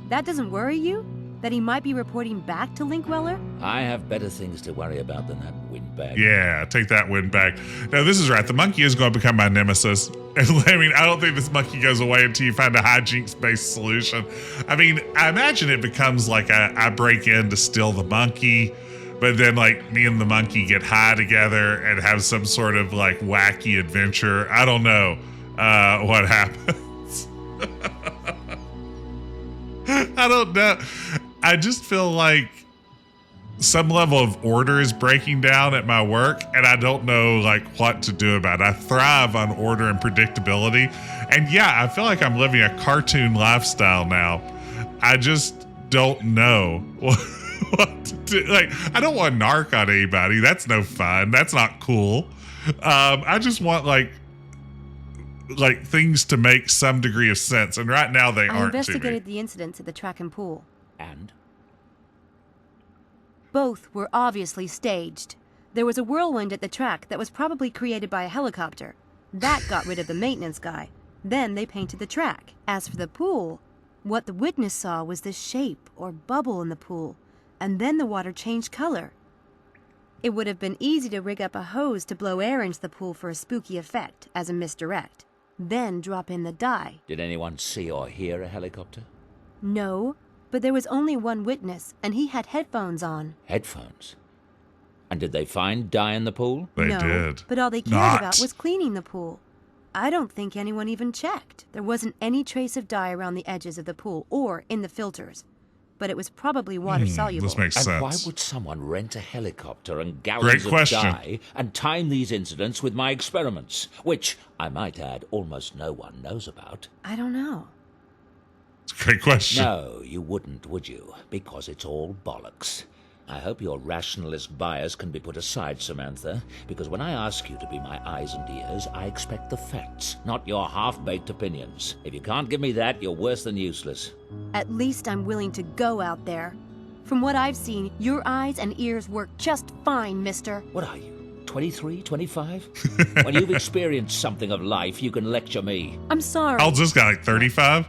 That doesn't worry you? That he might be reporting back to Linkweller? I have better things to worry about than that windbag. Yeah, take that windbag. No, this is right. The monkey is going to become my nemesis. And I mean, I don't think this monkey goes away until you find a hijinks-based solution. I mean, I imagine it becomes like I break in to steal the monkey, but then like me and the monkey get high together and have some sort of like wacky adventure. I don't know what happens. I don't know. I just feel like some level of order is breaking down at my work, and I don't know like what to do about it. I thrive on order and predictability. And yeah, I feel like I'm living a cartoon lifestyle now. I just don't know what to do. Like, I don't want to narc on anybody. That's no fun. That's not cool. I just want like things to make some degree of sense, and right now they aren't. I investigated the incidents at the track and pool. And? Both were obviously staged. There was a whirlwind at the track that was probably created by a helicopter. That got rid of the maintenance guy. Then they painted the track. As for the pool, what the witness saw was this shape or bubble in the pool, and then the water changed color. It would have been easy to rig up a hose to blow air into the pool for a spooky effect as a misdirect. Then drop in the dye. Did anyone see or hear a helicopter? No, but there was only one witness, and he had headphones on. Headphones? And did they find dye in the pool? They no, did. But all they cared about was cleaning the pool. I don't think anyone even checked. There wasn't any trace of dye around the edges of the pool or in the filters. But it was probably water-soluble. This makes sense. And why would someone rent a helicopter and gallons of dye and time these incidents with my experiments, which, I might add, almost no one knows about? I don't know. It's a great question. No, you wouldn't, would you? Because it's all bollocks. I hope your rationalist bias can be put aside, Samantha, because when I ask you to be my eyes and ears, I expect the facts, not your half-baked opinions. If you can't give me that, you're worse than useless. At least I'm willing to go out there. From what I've seen, your eyes and ears work just fine, mister. What are you, 23, 25? When you've experienced something of life, you can lecture me. I'm sorry. I'll just got like 35.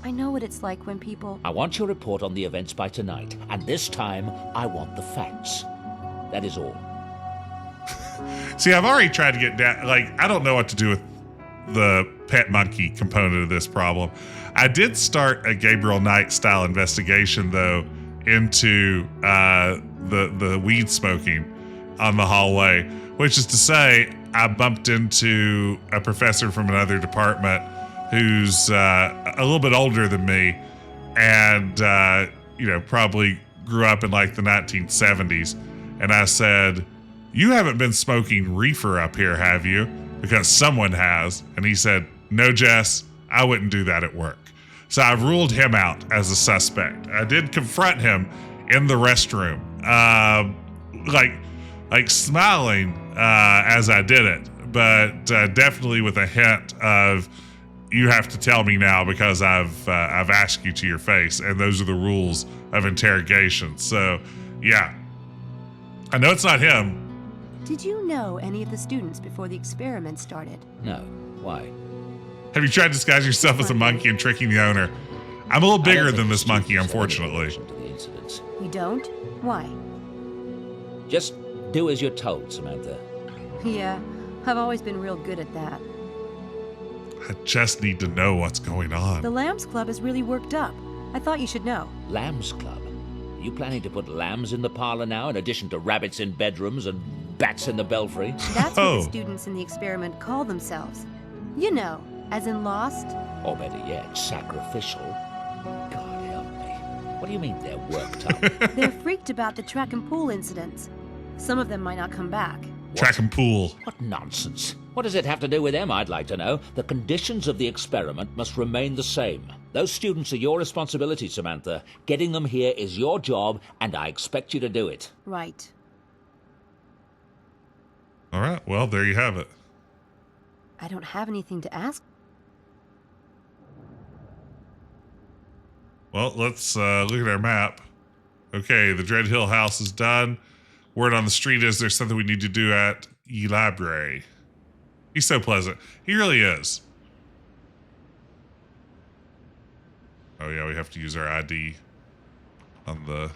I know what it's like when people... I want your report on the events by tonight, and this time, I want the facts. That is all. See, I've already tried to get down... Like, I don't know what to do with the pet monkey component of this problem. I did start a Gabriel Knight style investigation, though, into the weed smoking on the hallway, which is to say, I bumped into a professor from another department who's a little bit older than me and, probably grew up in like the 1970s. And I said, "You haven't been smoking reefer up here, have you? Because someone has." And he said, "No, Jess, I wouldn't do that at work." So I've ruled him out as a suspect. I did confront him in the restroom, like smiling as I did it, but definitely with a hint of, you have to tell me now because I've asked you to your face, and those are the rules of interrogation. So, yeah, I know it's not him. Did you know any of the students before the experiment started? No. Why? Have you tried to disguise yourself as a monkey and tricking the owner? I'm a little bigger than this monkey, unfortunately. You don't? Why? Just do as you're told, Samantha. Yeah, I've always been real good at that. I just need to know what's going on. The Lambs Club is really worked up. I thought you should know. Lambs Club? You planning to put lambs in the parlor now, in addition to rabbits in bedrooms and bats in the belfry? That's what the students in the experiment call themselves. You know, as in lost. Or better yet, sacrificial. God help me. What do you mean they're worked up? They're freaked about the track and pool incidents. Some of them might not come back. Track and pool. What nonsense. What does it have to do with them, I'd like to know? The conditions of the experiment must remain the same. Those students are your responsibility, Samantha. Getting them here is your job, and I expect you to do it. Right. All right, well, there you have it. I don't have anything to ask. Well, let's look at our map. Okay, the Dread Hill house is done. Word on the street is there's something we need to do at Ye Library. He's so pleasant. He really is. Oh yeah, we have to use our ID on the...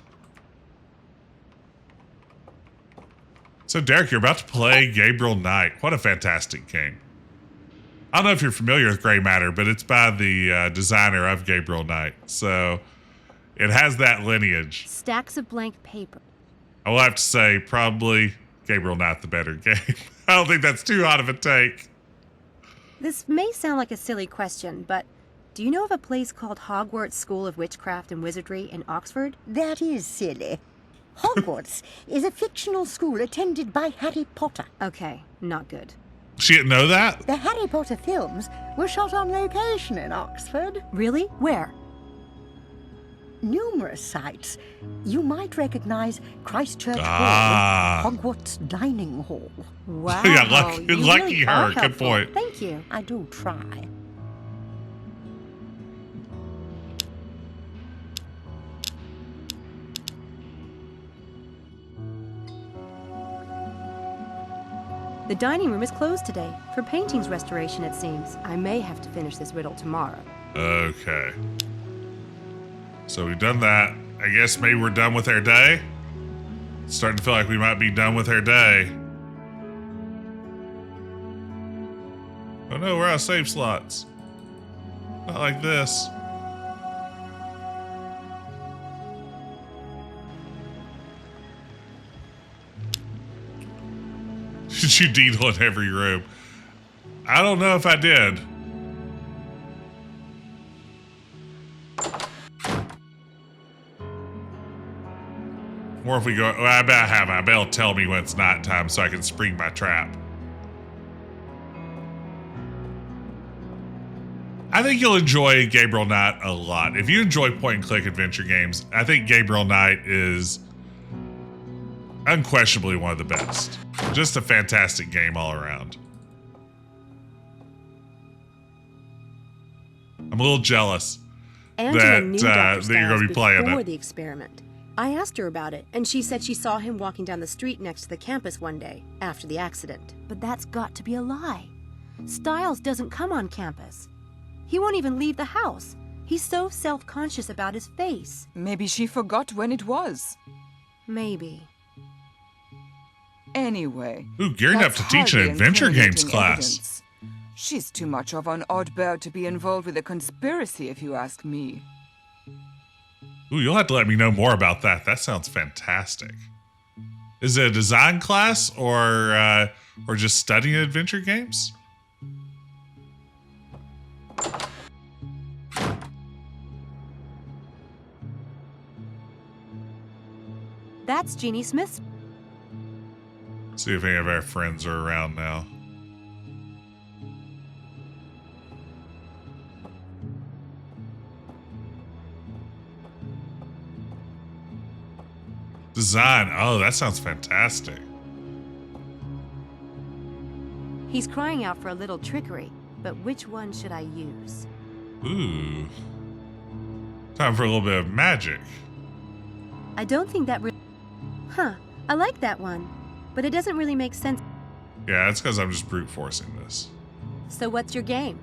So Derek, you're about to play Gabriel Knight. What a fantastic game. I don't know if you're familiar with Gray Matter, but it's by the designer of Gabriel Knight. So it has that lineage. Stacks of blank paper. I will have to say probably Gabriel Knight the better game. I don't think that's too hot of a take. This may sound like a silly question, but do you know of a place called Hogwarts School of Witchcraft and Wizardry in Oxford? That is silly. Hogwarts is a fictional school attended by Harry Potter. Okay, not good. She didn't know that? The Harry Potter films were shot on location in Oxford. Really? Where? Numerous sites. You might recognize Christchurch Hall, Hogwarts Dining Hall. Wow. Yeah, lucky really her. Good Good point. Thank you. I do try. The dining room is closed today for paintings restoration, it seems. I may have to finish this riddle tomorrow. Okay. So we've done that. I guess maybe we're done with our day. It's starting to feel like we might be done with our day. Oh no, we're out of save slots. Not like this. Did you deedle in every room? I don't know if I did. Or if we go, well, I bet I have. I bet it'll tell me when it's night time so I can spring my trap. I think you'll enjoy Gabriel Knight a lot. If you enjoy point-and-click adventure games, I think Gabriel Knight is unquestionably one of the best. Just a fantastic game all around. I'm a little jealous Angela knew Dr. that you're going to be playing before it. the experiment. I asked her about it, and she said she saw him walking down the street next to the campus one day, after the accident. But that's got to be a lie. Styles doesn't come on campus. He won't even leave the house. He's so self-conscious about his face. Maybe she forgot when it was. Maybe. Anyway. Ooh, gearing up to teach an adventure games class. Evidence. She's too much of an odd bird to be involved with a conspiracy, if you ask me. Ooh, you'll have to let me know more about that. That sounds fantastic. Is it a design class or just studying adventure games? That's Jeannie Smith's. See if any of our friends are around now. Design. Oh, that sounds fantastic. He's crying out for a little trickery, but which one should I use? Ooh. Time for a little bit of magic. I don't think that Huh, I like that one, but it doesn't really make sense. Yeah, it's because I'm just brute forcing this. So what's your game?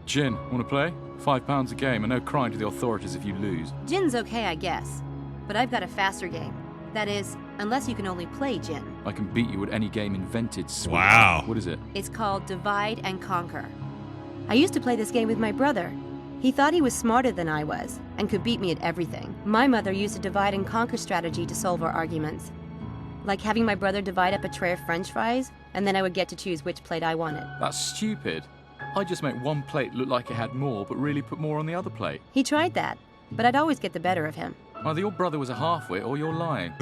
Jin, want to play? £5 a game and no crying to the authorities if you lose. Gin's okay, I guess, but I've got a faster game. That is, unless you can only play Jin. I can beat you at any game invented, sweetheart. Wow. What is it? It's called Divide and Conquer. I used to play this game with my brother. He thought he was smarter than I was and could beat me at everything. My mother used a divide and conquer strategy to solve our arguments. Like having my brother divide up a tray of french fries, and then I would get to choose which plate I wanted. That's stupid. I just make one plate look like it had more, but really put more on the other plate. He tried that, but I'd always get the better of him. Either your brother was a half-wit or you're lying.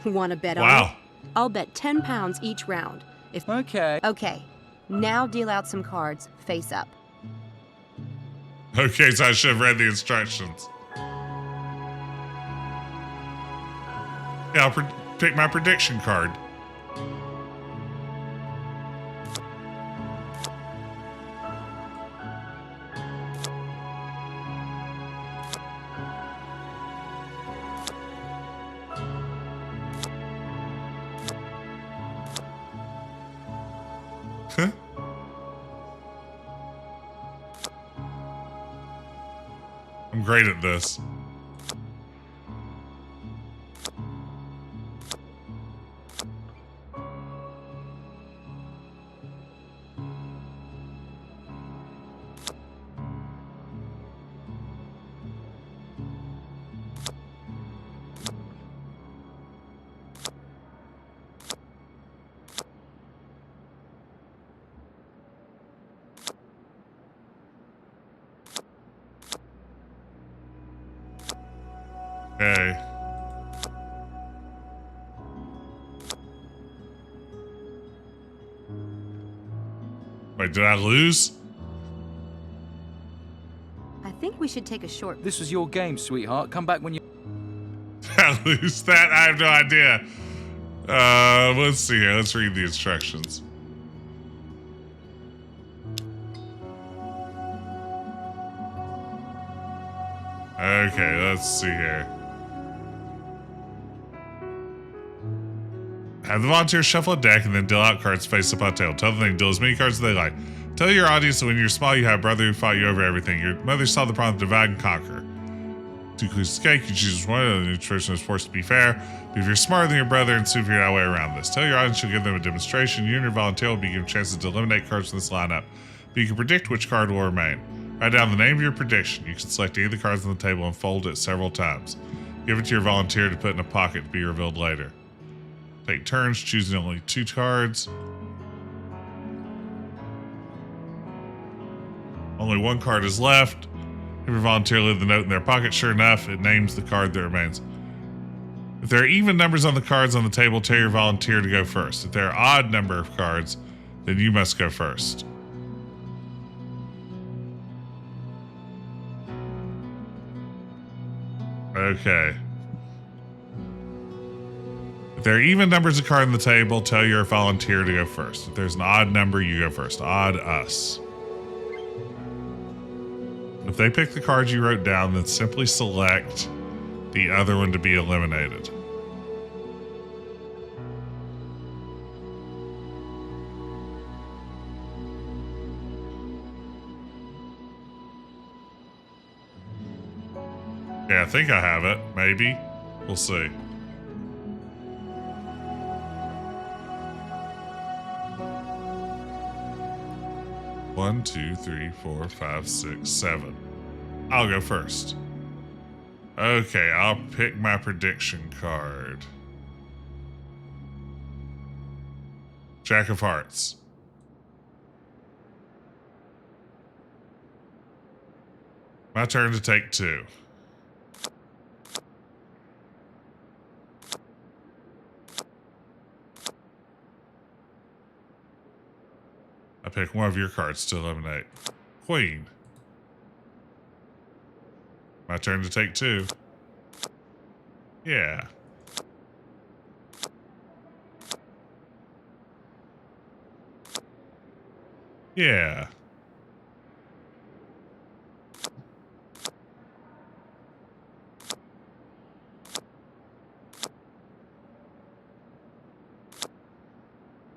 Want to bet on Wow. it? I'll bet 10 pounds each round. Okay. Okay, now deal out some cards, face up. Okay, so I should have read the instructions. Yeah, I'll pick my prediction card. I'm great at this. Okay. Wait, did I lose? I think we should take a short... This was your game, sweetheart. Come back when you... Did I lose that? I have no idea. Let's see here. Let's read the instructions. Okay, let's see here. Have the volunteers shuffle a deck and then deal out cards face up on tail. Tell them they can deal as many cards as they like. Tell your audience that when you're small, you have a brother who fought you over everything. Your mother solved the problem of divide and conquer. To increase the cake, you choose one, and the nutrition is forced to be fair. But if you're smarter than your brother and soon figure out a way around this, tell your audience you'll give them a demonstration. You and your volunteer will be given chances to eliminate cards from this lineup. But you can predict which card will remain. Write down the name of your prediction. You can select any of the cards on the table and fold it several times. Give it to your volunteer to put in a pocket to be revealed later. Take turns choosing only 2 cards. Only 1 card is left. If your volunteer leave the note in their pocket, sure enough, it names the card that remains. If there are even numbers on the cards on the table, tell your volunteer to go first. If there are odd number of cards, then you must go first. Okay. If there are even numbers of cards on the table, tell your volunteer to go first. If there's an odd number, you go first. Odd us. If they pick the cards you wrote down, then simply select the other one to be eliminated. Yeah, I think I have it. Maybe. We'll see. One, two, three, 4, 5, 6, 7. I'll go first. Okay, I'll pick my prediction card. Jack of Hearts. My turn to take 2. I pick one of your cards to eliminate. Queen. My turn to take 2. Yeah. Yeah.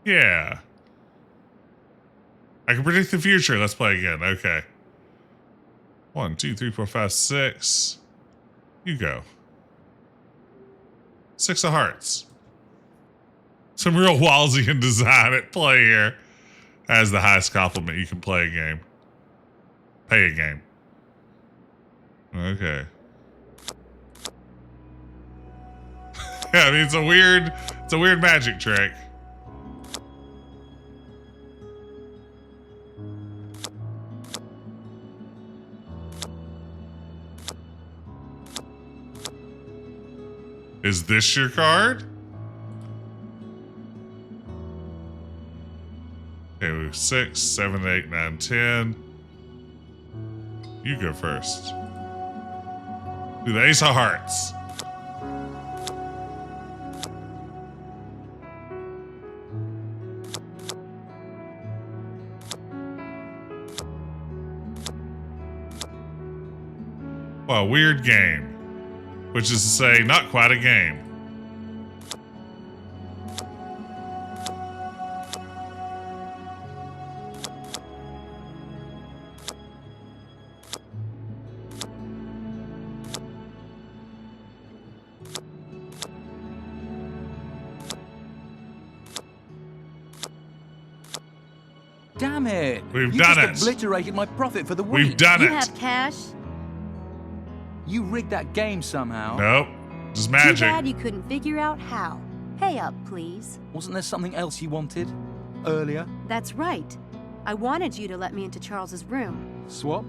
Yeah. I can predict the future. Let's play again. Okay. 1, 2, 3, 4, 5, 6. You go. 6 of hearts. Some real Wallsian design at play here. As the highest compliment, you can play a game. Pay a game. Okay. Yeah, I mean it's a weird magic trick. Is this your card? Okay, we have 6, 7, 8, 9, 10. You go first. Do the Ace of Hearts. Well, weird game. Which is to say, not quite a game. Damn it! We've you done just it. obliterated my profit for the week. We've done You it. have cash? You rigged that game somehow. Nope. Just magic. Too bad you couldn't figure out how. Pay up, please. Wasn't there something else you wanted earlier? That's right. I wanted you to let me into Charles's room. Swap?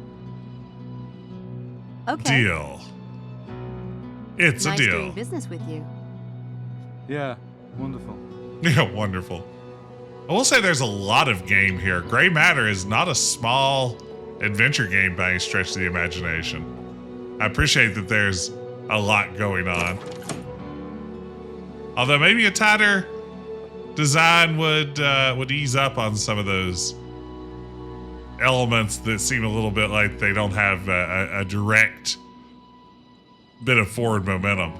Okay. Deal. It's nice a deal. doing business with you. Yeah, wonderful. Yeah, wonderful. I will say there's a lot of game here. Gray Matter is not a small adventure game by any stretch of the imagination. I appreciate that there's a lot going on. Although maybe a tighter design would ease up on some of those elements that seem a little bit like they don't have a direct bit of forward momentum.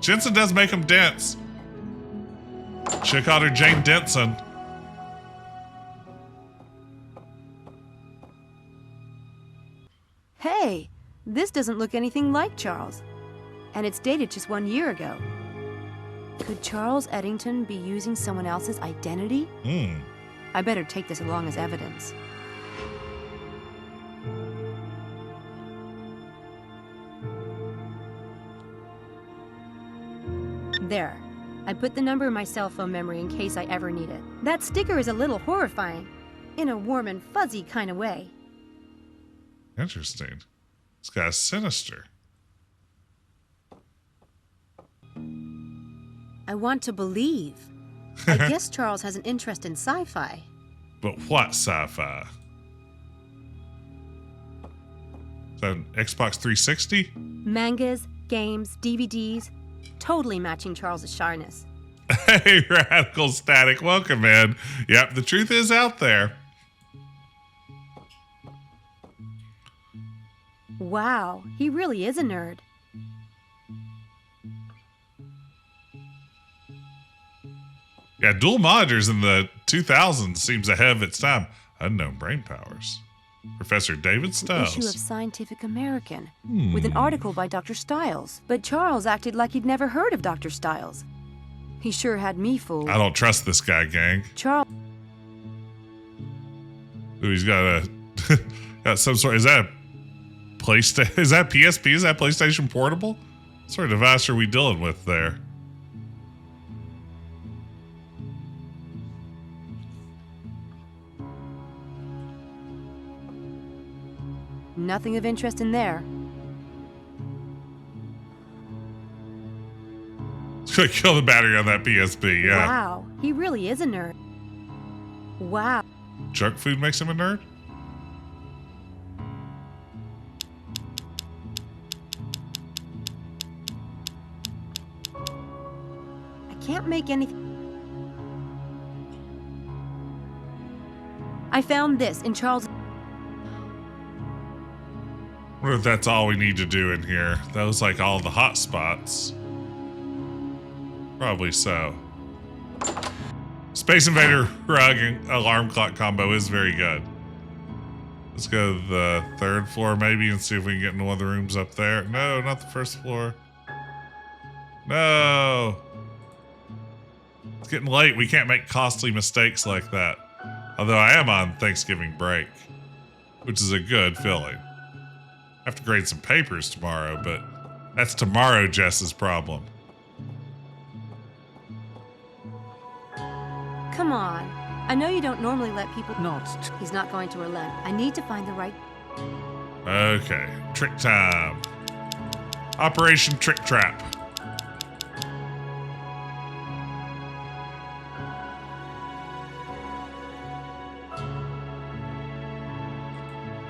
Jensen does make them dense. Should call her Jane Jensen. Hey, this doesn't look anything like Charles. And it's dated just 1 year ago. Could Charles Eddington be using someone else's identity? I better take this along as evidence. There. I put the number in my cell phone memory in case I ever need it. That sticker is a little horrifying, in a warm and fuzzy kind of way. Interesting. This guy's sinister. I want to believe. I guess Charles has an interest in sci-fi. But what sci-fi? Is that an Xbox 360? Mangas, games, DVDs, totally matching Charles's shyness. Hey, Radical Static, welcome in. Yep, the truth is out there. Wow, he really is a nerd. Yeah, dual monitors in the 2000s seems ahead of its time. Unknown brain powers. Professor David Stiles. Issue of Scientific American with an article by Dr. Stiles. But Charles acted like he'd never heard of Dr. Stiles. He sure had me fooled. I don't trust this guy, gang. Charles. Ooh, he's got got some sort. Is that a PlayStation? Is that PSP? Is that PlayStation Portable? What sort of device are we dealing with there? Nothing of interest in there. It's gonna kill the battery on that PSP, yeah. Wow, he really is a nerd. Wow. Junk food makes him a nerd? I can't make anything. I found this in Charles... I wonder if that's all we need to do in here. That was like all the hot spots. Probably so. Space Invader rug and alarm clock combo is very good. Let's go to the 3rd floor maybe and see if we can get into one of the rooms up there. No, not the 1st floor. No. It's getting late. We can't make costly mistakes like that. Although I am on Thanksgiving break, which is a good feeling. I have to grade some papers tomorrow, but that's tomorrow Jess's problem. Come on. I know you don't normally let people... He's not going to relent. I need to find the right... Okay, trick time. Operation Trick Trap.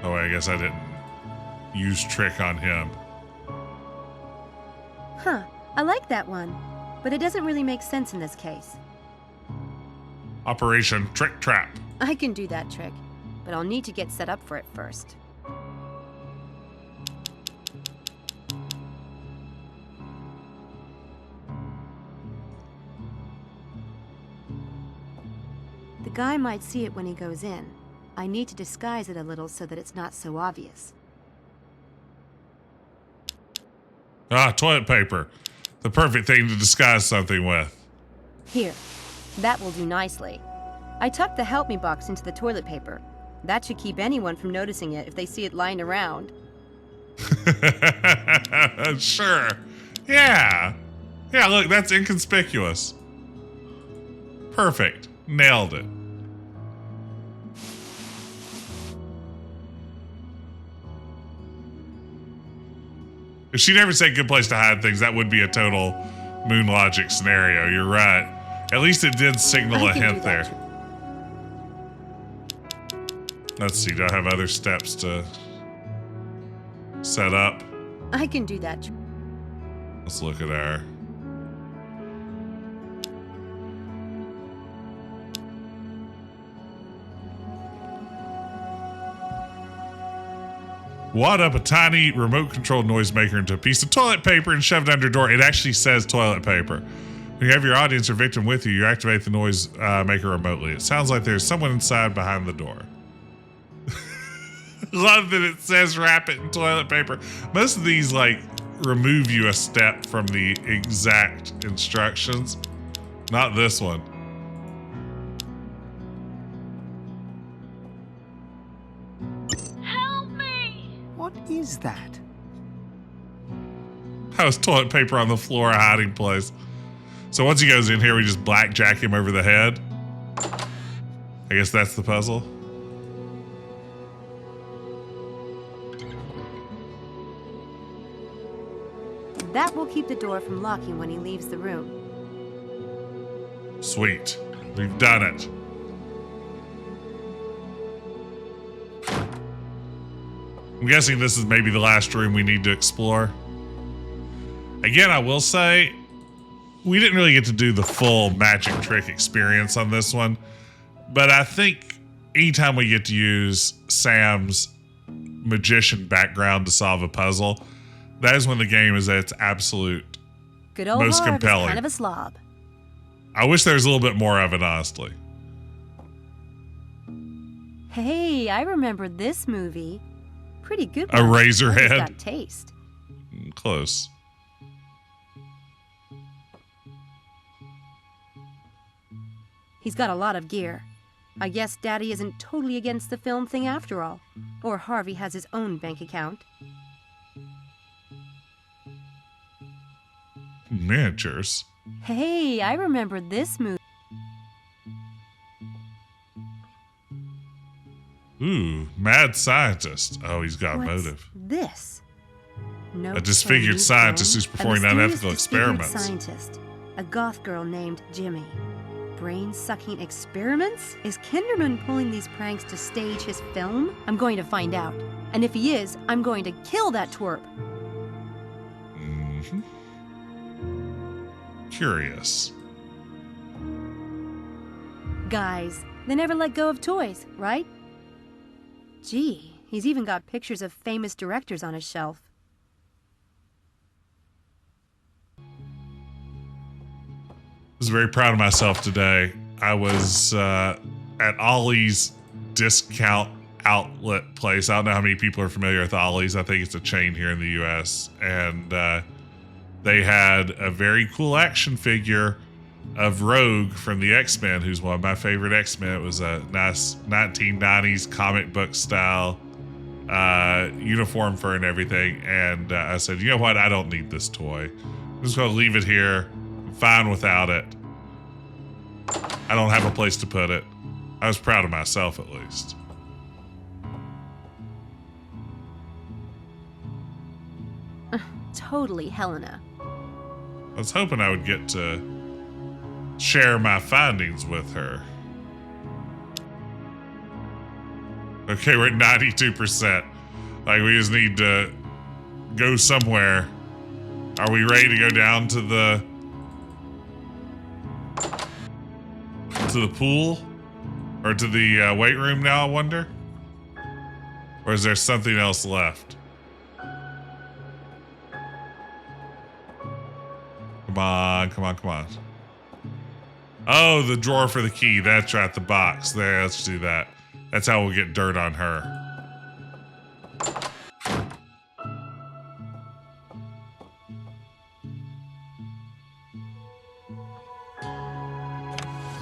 Oh, I guess I didn't use trick on him. Huh. I like that one. But it doesn't really make sense in this case. Operation Trick Trap. I can do that trick, but I'll need to get set up for it first. The guy might see it when he goes in. I need to disguise it a little so that it's not so obvious. Ah, toilet paper. The perfect thing to disguise something with. Here. That will do nicely. I tucked the help me box into the toilet paper. That should keep anyone from noticing it if they see it lying around. Sure. Yeah. Yeah, look, that's inconspicuous. Perfect. Nailed it. If she never said good place to hide things, that would be a total Moon Logic scenario. You're right. At least it did signal a hint there. Let's see, do I have other steps to set up? I can do that. Let's look at our... Wad up a tiny remote-controlled noisemaker into a piece of toilet paper and shove it under a door. It actually says toilet paper. When you have your audience or victim with you, you activate the noise maker remotely. It sounds like there's someone inside behind the door. Love that it says wrap it in toilet paper. Most of these, like, remove you a step from the exact instructions. Not this one. What is that? How is toilet paper on the floor a hiding place? So once he goes in here, we just blackjack him over the head. I guess that's the puzzle. That will keep the door from locking when he leaves the room. Sweet. We've done it. I'm guessing this is maybe the last room we need to explore. Again, I will say, we didn't really get to do the full magic trick experience on this one, but I think anytime we get to use Sam's magician background to solve a puzzle, that is when the game is at its absolute Good old most Harv is compelling. kind of a slob. I wish there was a little bit more of it, honestly. Hey, I remember this movie. Pretty good A one. Razorhead? Harv's got taste. Close. He's got a lot of gear. I guess Daddy isn't totally against the film thing after all. Or Harvey has his own bank account. Miniatures. Hey, I remember this movie. Ooh, mad scientist. Oh, he's got a What's motive. this? No, A disfigured scientist who's performing unethical experiments. Scientist, a goth girl named Jimmy. Brain-sucking experiments? Is Kinderman pulling these pranks to stage his film? I'm going to find out. And if he is, I'm going to kill that twerp. Mm-hmm. Curious. Guys, They never let go of toys, right? Gee, he's even got pictures of famous directors on his shelf. I was very proud of myself today. I was at Ollie's discount outlet place. I don't know how many people are familiar with Ollie's. I think it's a chain here in the U.S. And they had a very cool action figure of Rogue from the X-Men, who's one of my favorite X-Men. It was a nice 1990s comic book style uniform for and everything. And I said, you know what? I don't need this toy. I'm just going to leave it here. I'm fine without it. I don't have a place to put it. I was proud of myself, at least. Totally Helena. I was hoping I would get to share my findings with her. Okay, we're at 92%. Like, we just need to go somewhere. Are we ready to go down to the pool? Or to the weight room now, I wonder? Or is there something else left? Come on, come on, come on. Oh, the drawer for the key. That's right, the box. There, let's do that. That's how we'll get dirt on her.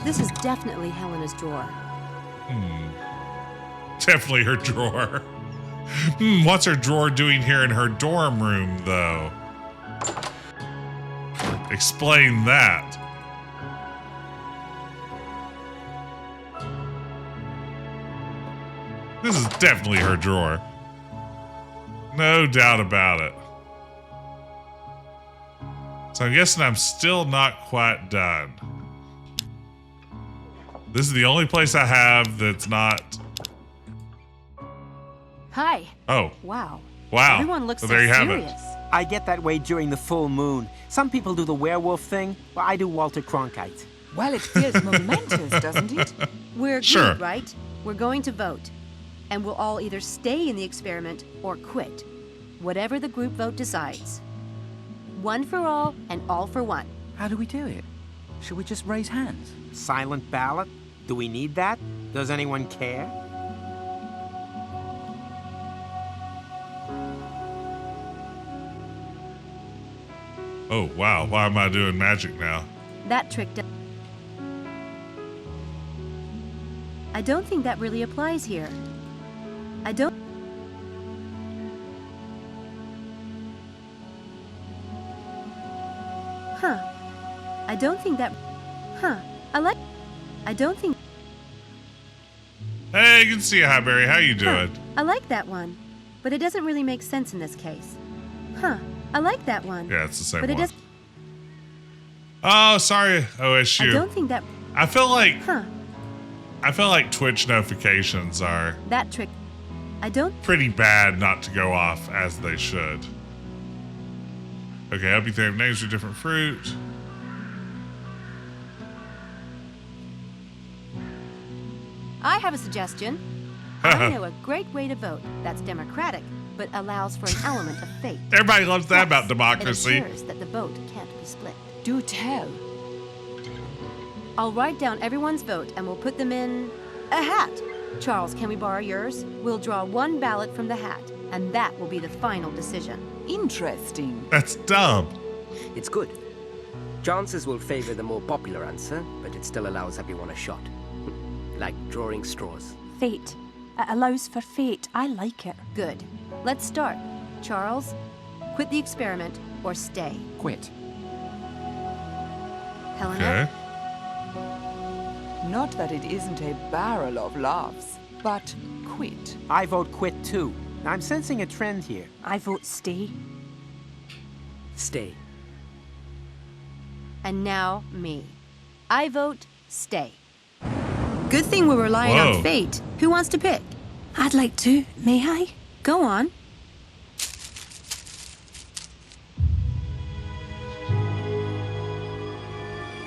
This is definitely Helena's drawer. Definitely her drawer. What's her drawer doing here in her dorm room, though? Explain that. This is definitely her drawer. No doubt about it. So I'm guessing I'm still not quite done. This is the only place I have that's not... Hi. Oh. Wow. Wow. Everyone looks so so there you serious. have it. I get that way during the full moon. Some people do the werewolf thing, but I do Walter Cronkite. Well, it feels momentous, doesn't it? We're agreed, Sure. right? We're going to vote. And we'll all either stay in the experiment or quit. Whatever the group vote decides. One for all and all for one. How do we do it? Should we just raise hands? Silent ballot? Do we need that? Does anyone care? Oh, wow. Why am I doing magic now? That trick I don't think that really applies here. I don't... Huh. I don't think that... Huh. I don't think... Hey, good to see you, Highberry. How you doing? I like that one. But it doesn't really make sense in this case. Huh. I like that one. Yeah, it's the same but one. It does... Oh, sorry, OSU. I don't think that... I feel like... Huh. I feel like Twitch notifications are That trick... I don't... pretty bad not to go off as they should. Okay, help you think of names for different fruit. I have a suggestion. I know a great way to vote that's democratic, but allows for an element of fate. Everybody loves that Plus, about democracy. It ensures that the vote can't be split. Do tell. I'll write down everyone's vote and we'll put them in a hat. Charles, can we borrow yours? We'll draw one ballot from the hat, and that will be the final decision. Interesting. That's dumb. It's good. Chances will favor the more popular answer, but it still allows everyone a shot. Like drawing straws. Fate. It allows for fate. I like it. Good. Let's start. Charles, quit the experiment or stay. Quit. Helena? Okay. Not that it isn't a barrel of laughs, but quit. I vote quit too. I'm sensing a trend here. I vote stay. Stay. And now me. I vote stay. Good thing we're relying Whoa. on fate. Who wants to pick? I'd like to. May I? Go on.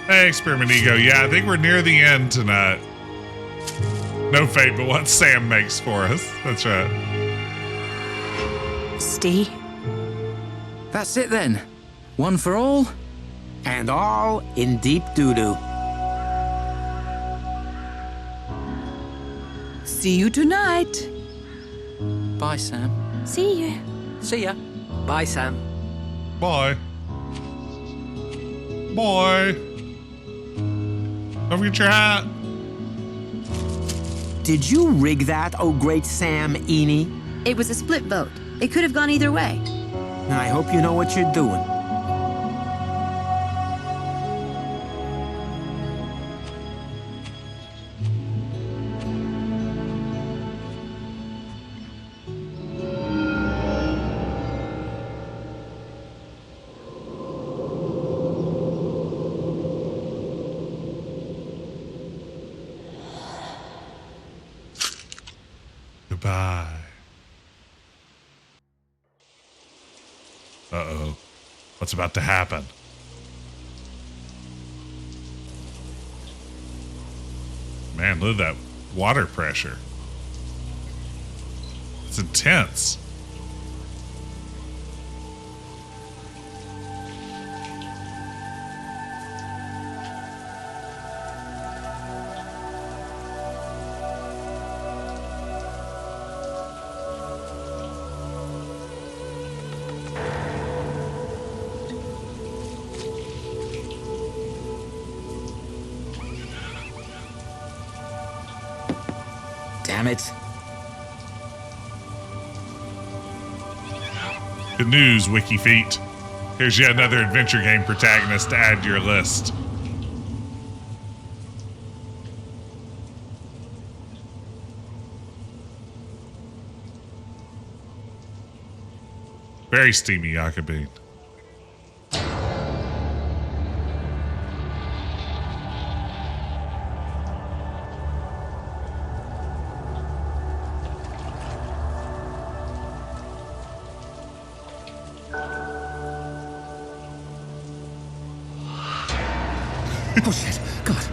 Hey, Experiment Ego. Yeah, I think we're near the end tonight. No fate but what Sam makes for us. That's right. Stay. That's it then. One for all, And all in deep doo-doo. See you tonight. bye, Sam. See you. See ya. Bye, Sam. Bye. Bye. Don't forget your hat. Did you rig that, oh great Sam Eenie? It was a split vote. It could have gone either way. I hope you know what you're doing. Goodbye. Uh-oh. What's about to happen? Man, look at that water pressure. It's intense. Damn it. Good news, WikiFeet. Here's yet another adventure game protagonist to add to your list. Very steamy Yaka bean. Oh shit, God.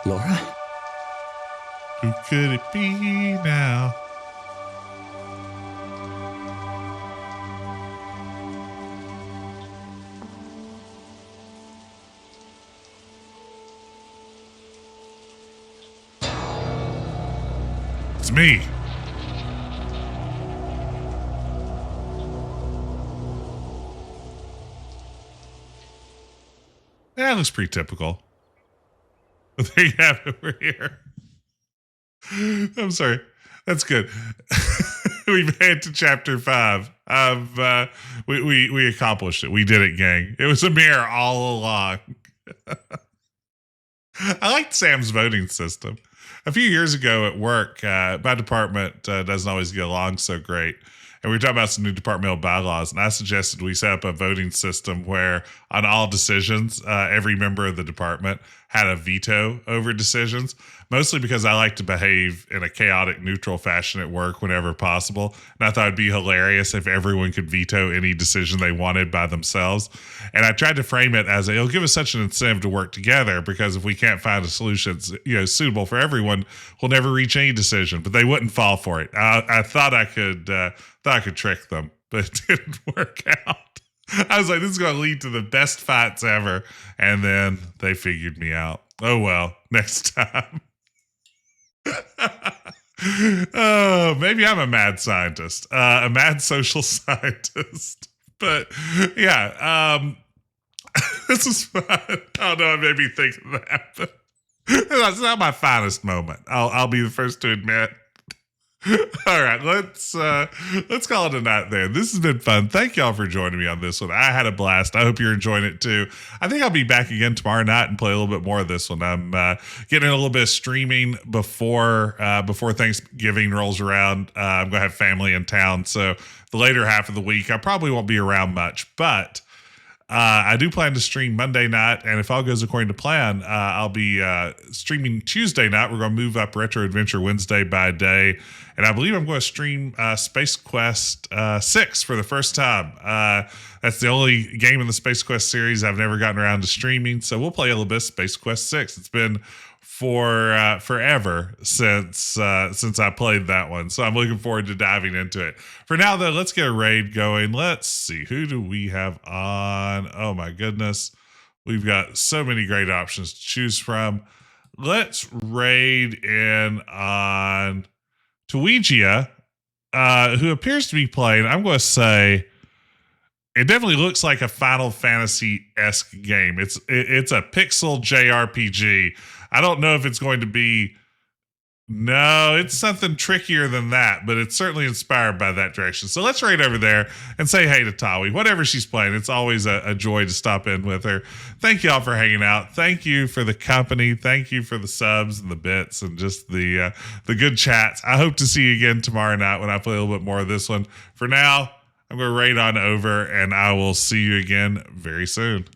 Laura? Who could it be now? It's me. Yeah, it looks pretty typical. But there you have it. We're here. I'm sorry. That's good. We've made to chapter 5. We accomplished it. We did it, gang. It was a mirror all along. I liked Sam's voting system. A few years ago at work, my department doesn't always get along so great. And we were talking about some new departmental bylaws, and I suggested we set up a voting system where on all decisions, every member of the department had a veto over decisions, mostly because I like to behave in a chaotic, neutral fashion at work whenever possible. And I thought it'd be hilarious if everyone could veto any decision they wanted by themselves. And I tried to frame it as it'll give us such an incentive to work together, because if we can't find a solution that's, suitable for everyone, we'll never reach any decision. But they wouldn't fall for it. I thought I could trick them, but it didn't work out. I was like, this is going to lead to the best fights ever. And then they figured me out. Oh, well, next time. Oh, maybe I'm a mad scientist, a mad social scientist. But yeah, this is fun. Oh, no, it made me think of that. But that's not my finest moment. I'll be the first to admit. All right, let's call it a night there. This has been fun. Thank y'all for joining me on this one. I had a blast. I hope you're enjoying it too. I think I'll be back again tomorrow night and play a little bit more of this one. I'm getting a little bit of streaming before Thanksgiving rolls around. I'm gonna have family in town, so the later half of the week I probably won't be around much, but I do plan to stream Monday night, and if all goes according to plan, I'll be streaming Tuesday night. We're going to move up Retro Adventure Wednesday by a day, and I believe I'm going to stream Space Quest 6 for the first time. That's the only game in the Space Quest series I've never gotten around to streaming, so we'll play a little bit of Space Quest 6. It's been forever since I played that one, so I'm looking forward to diving into it. For now, though, let's get a raid going. Let's see, who do we have on? Oh my goodness, we've got so many great options to choose from. Let's raid in on Tuigia, who appears to be playing. I'm going to say it definitely looks like a Final Fantasy-esque game. It's a pixel JRPG. I don't know if it's going to be. No, it's something trickier than that, but it's certainly inspired by that direction. So let's raid over there and say hey to Tawi. Whatever she's playing, it's always a joy to stop in with her. Thank you all for hanging out. Thank you for the company. Thank you for the subs and the bits and just the good chats. I hope to see you again tomorrow night when I play a little bit more of this one. For now, I'm going to raid on over, and I will see you again very soon.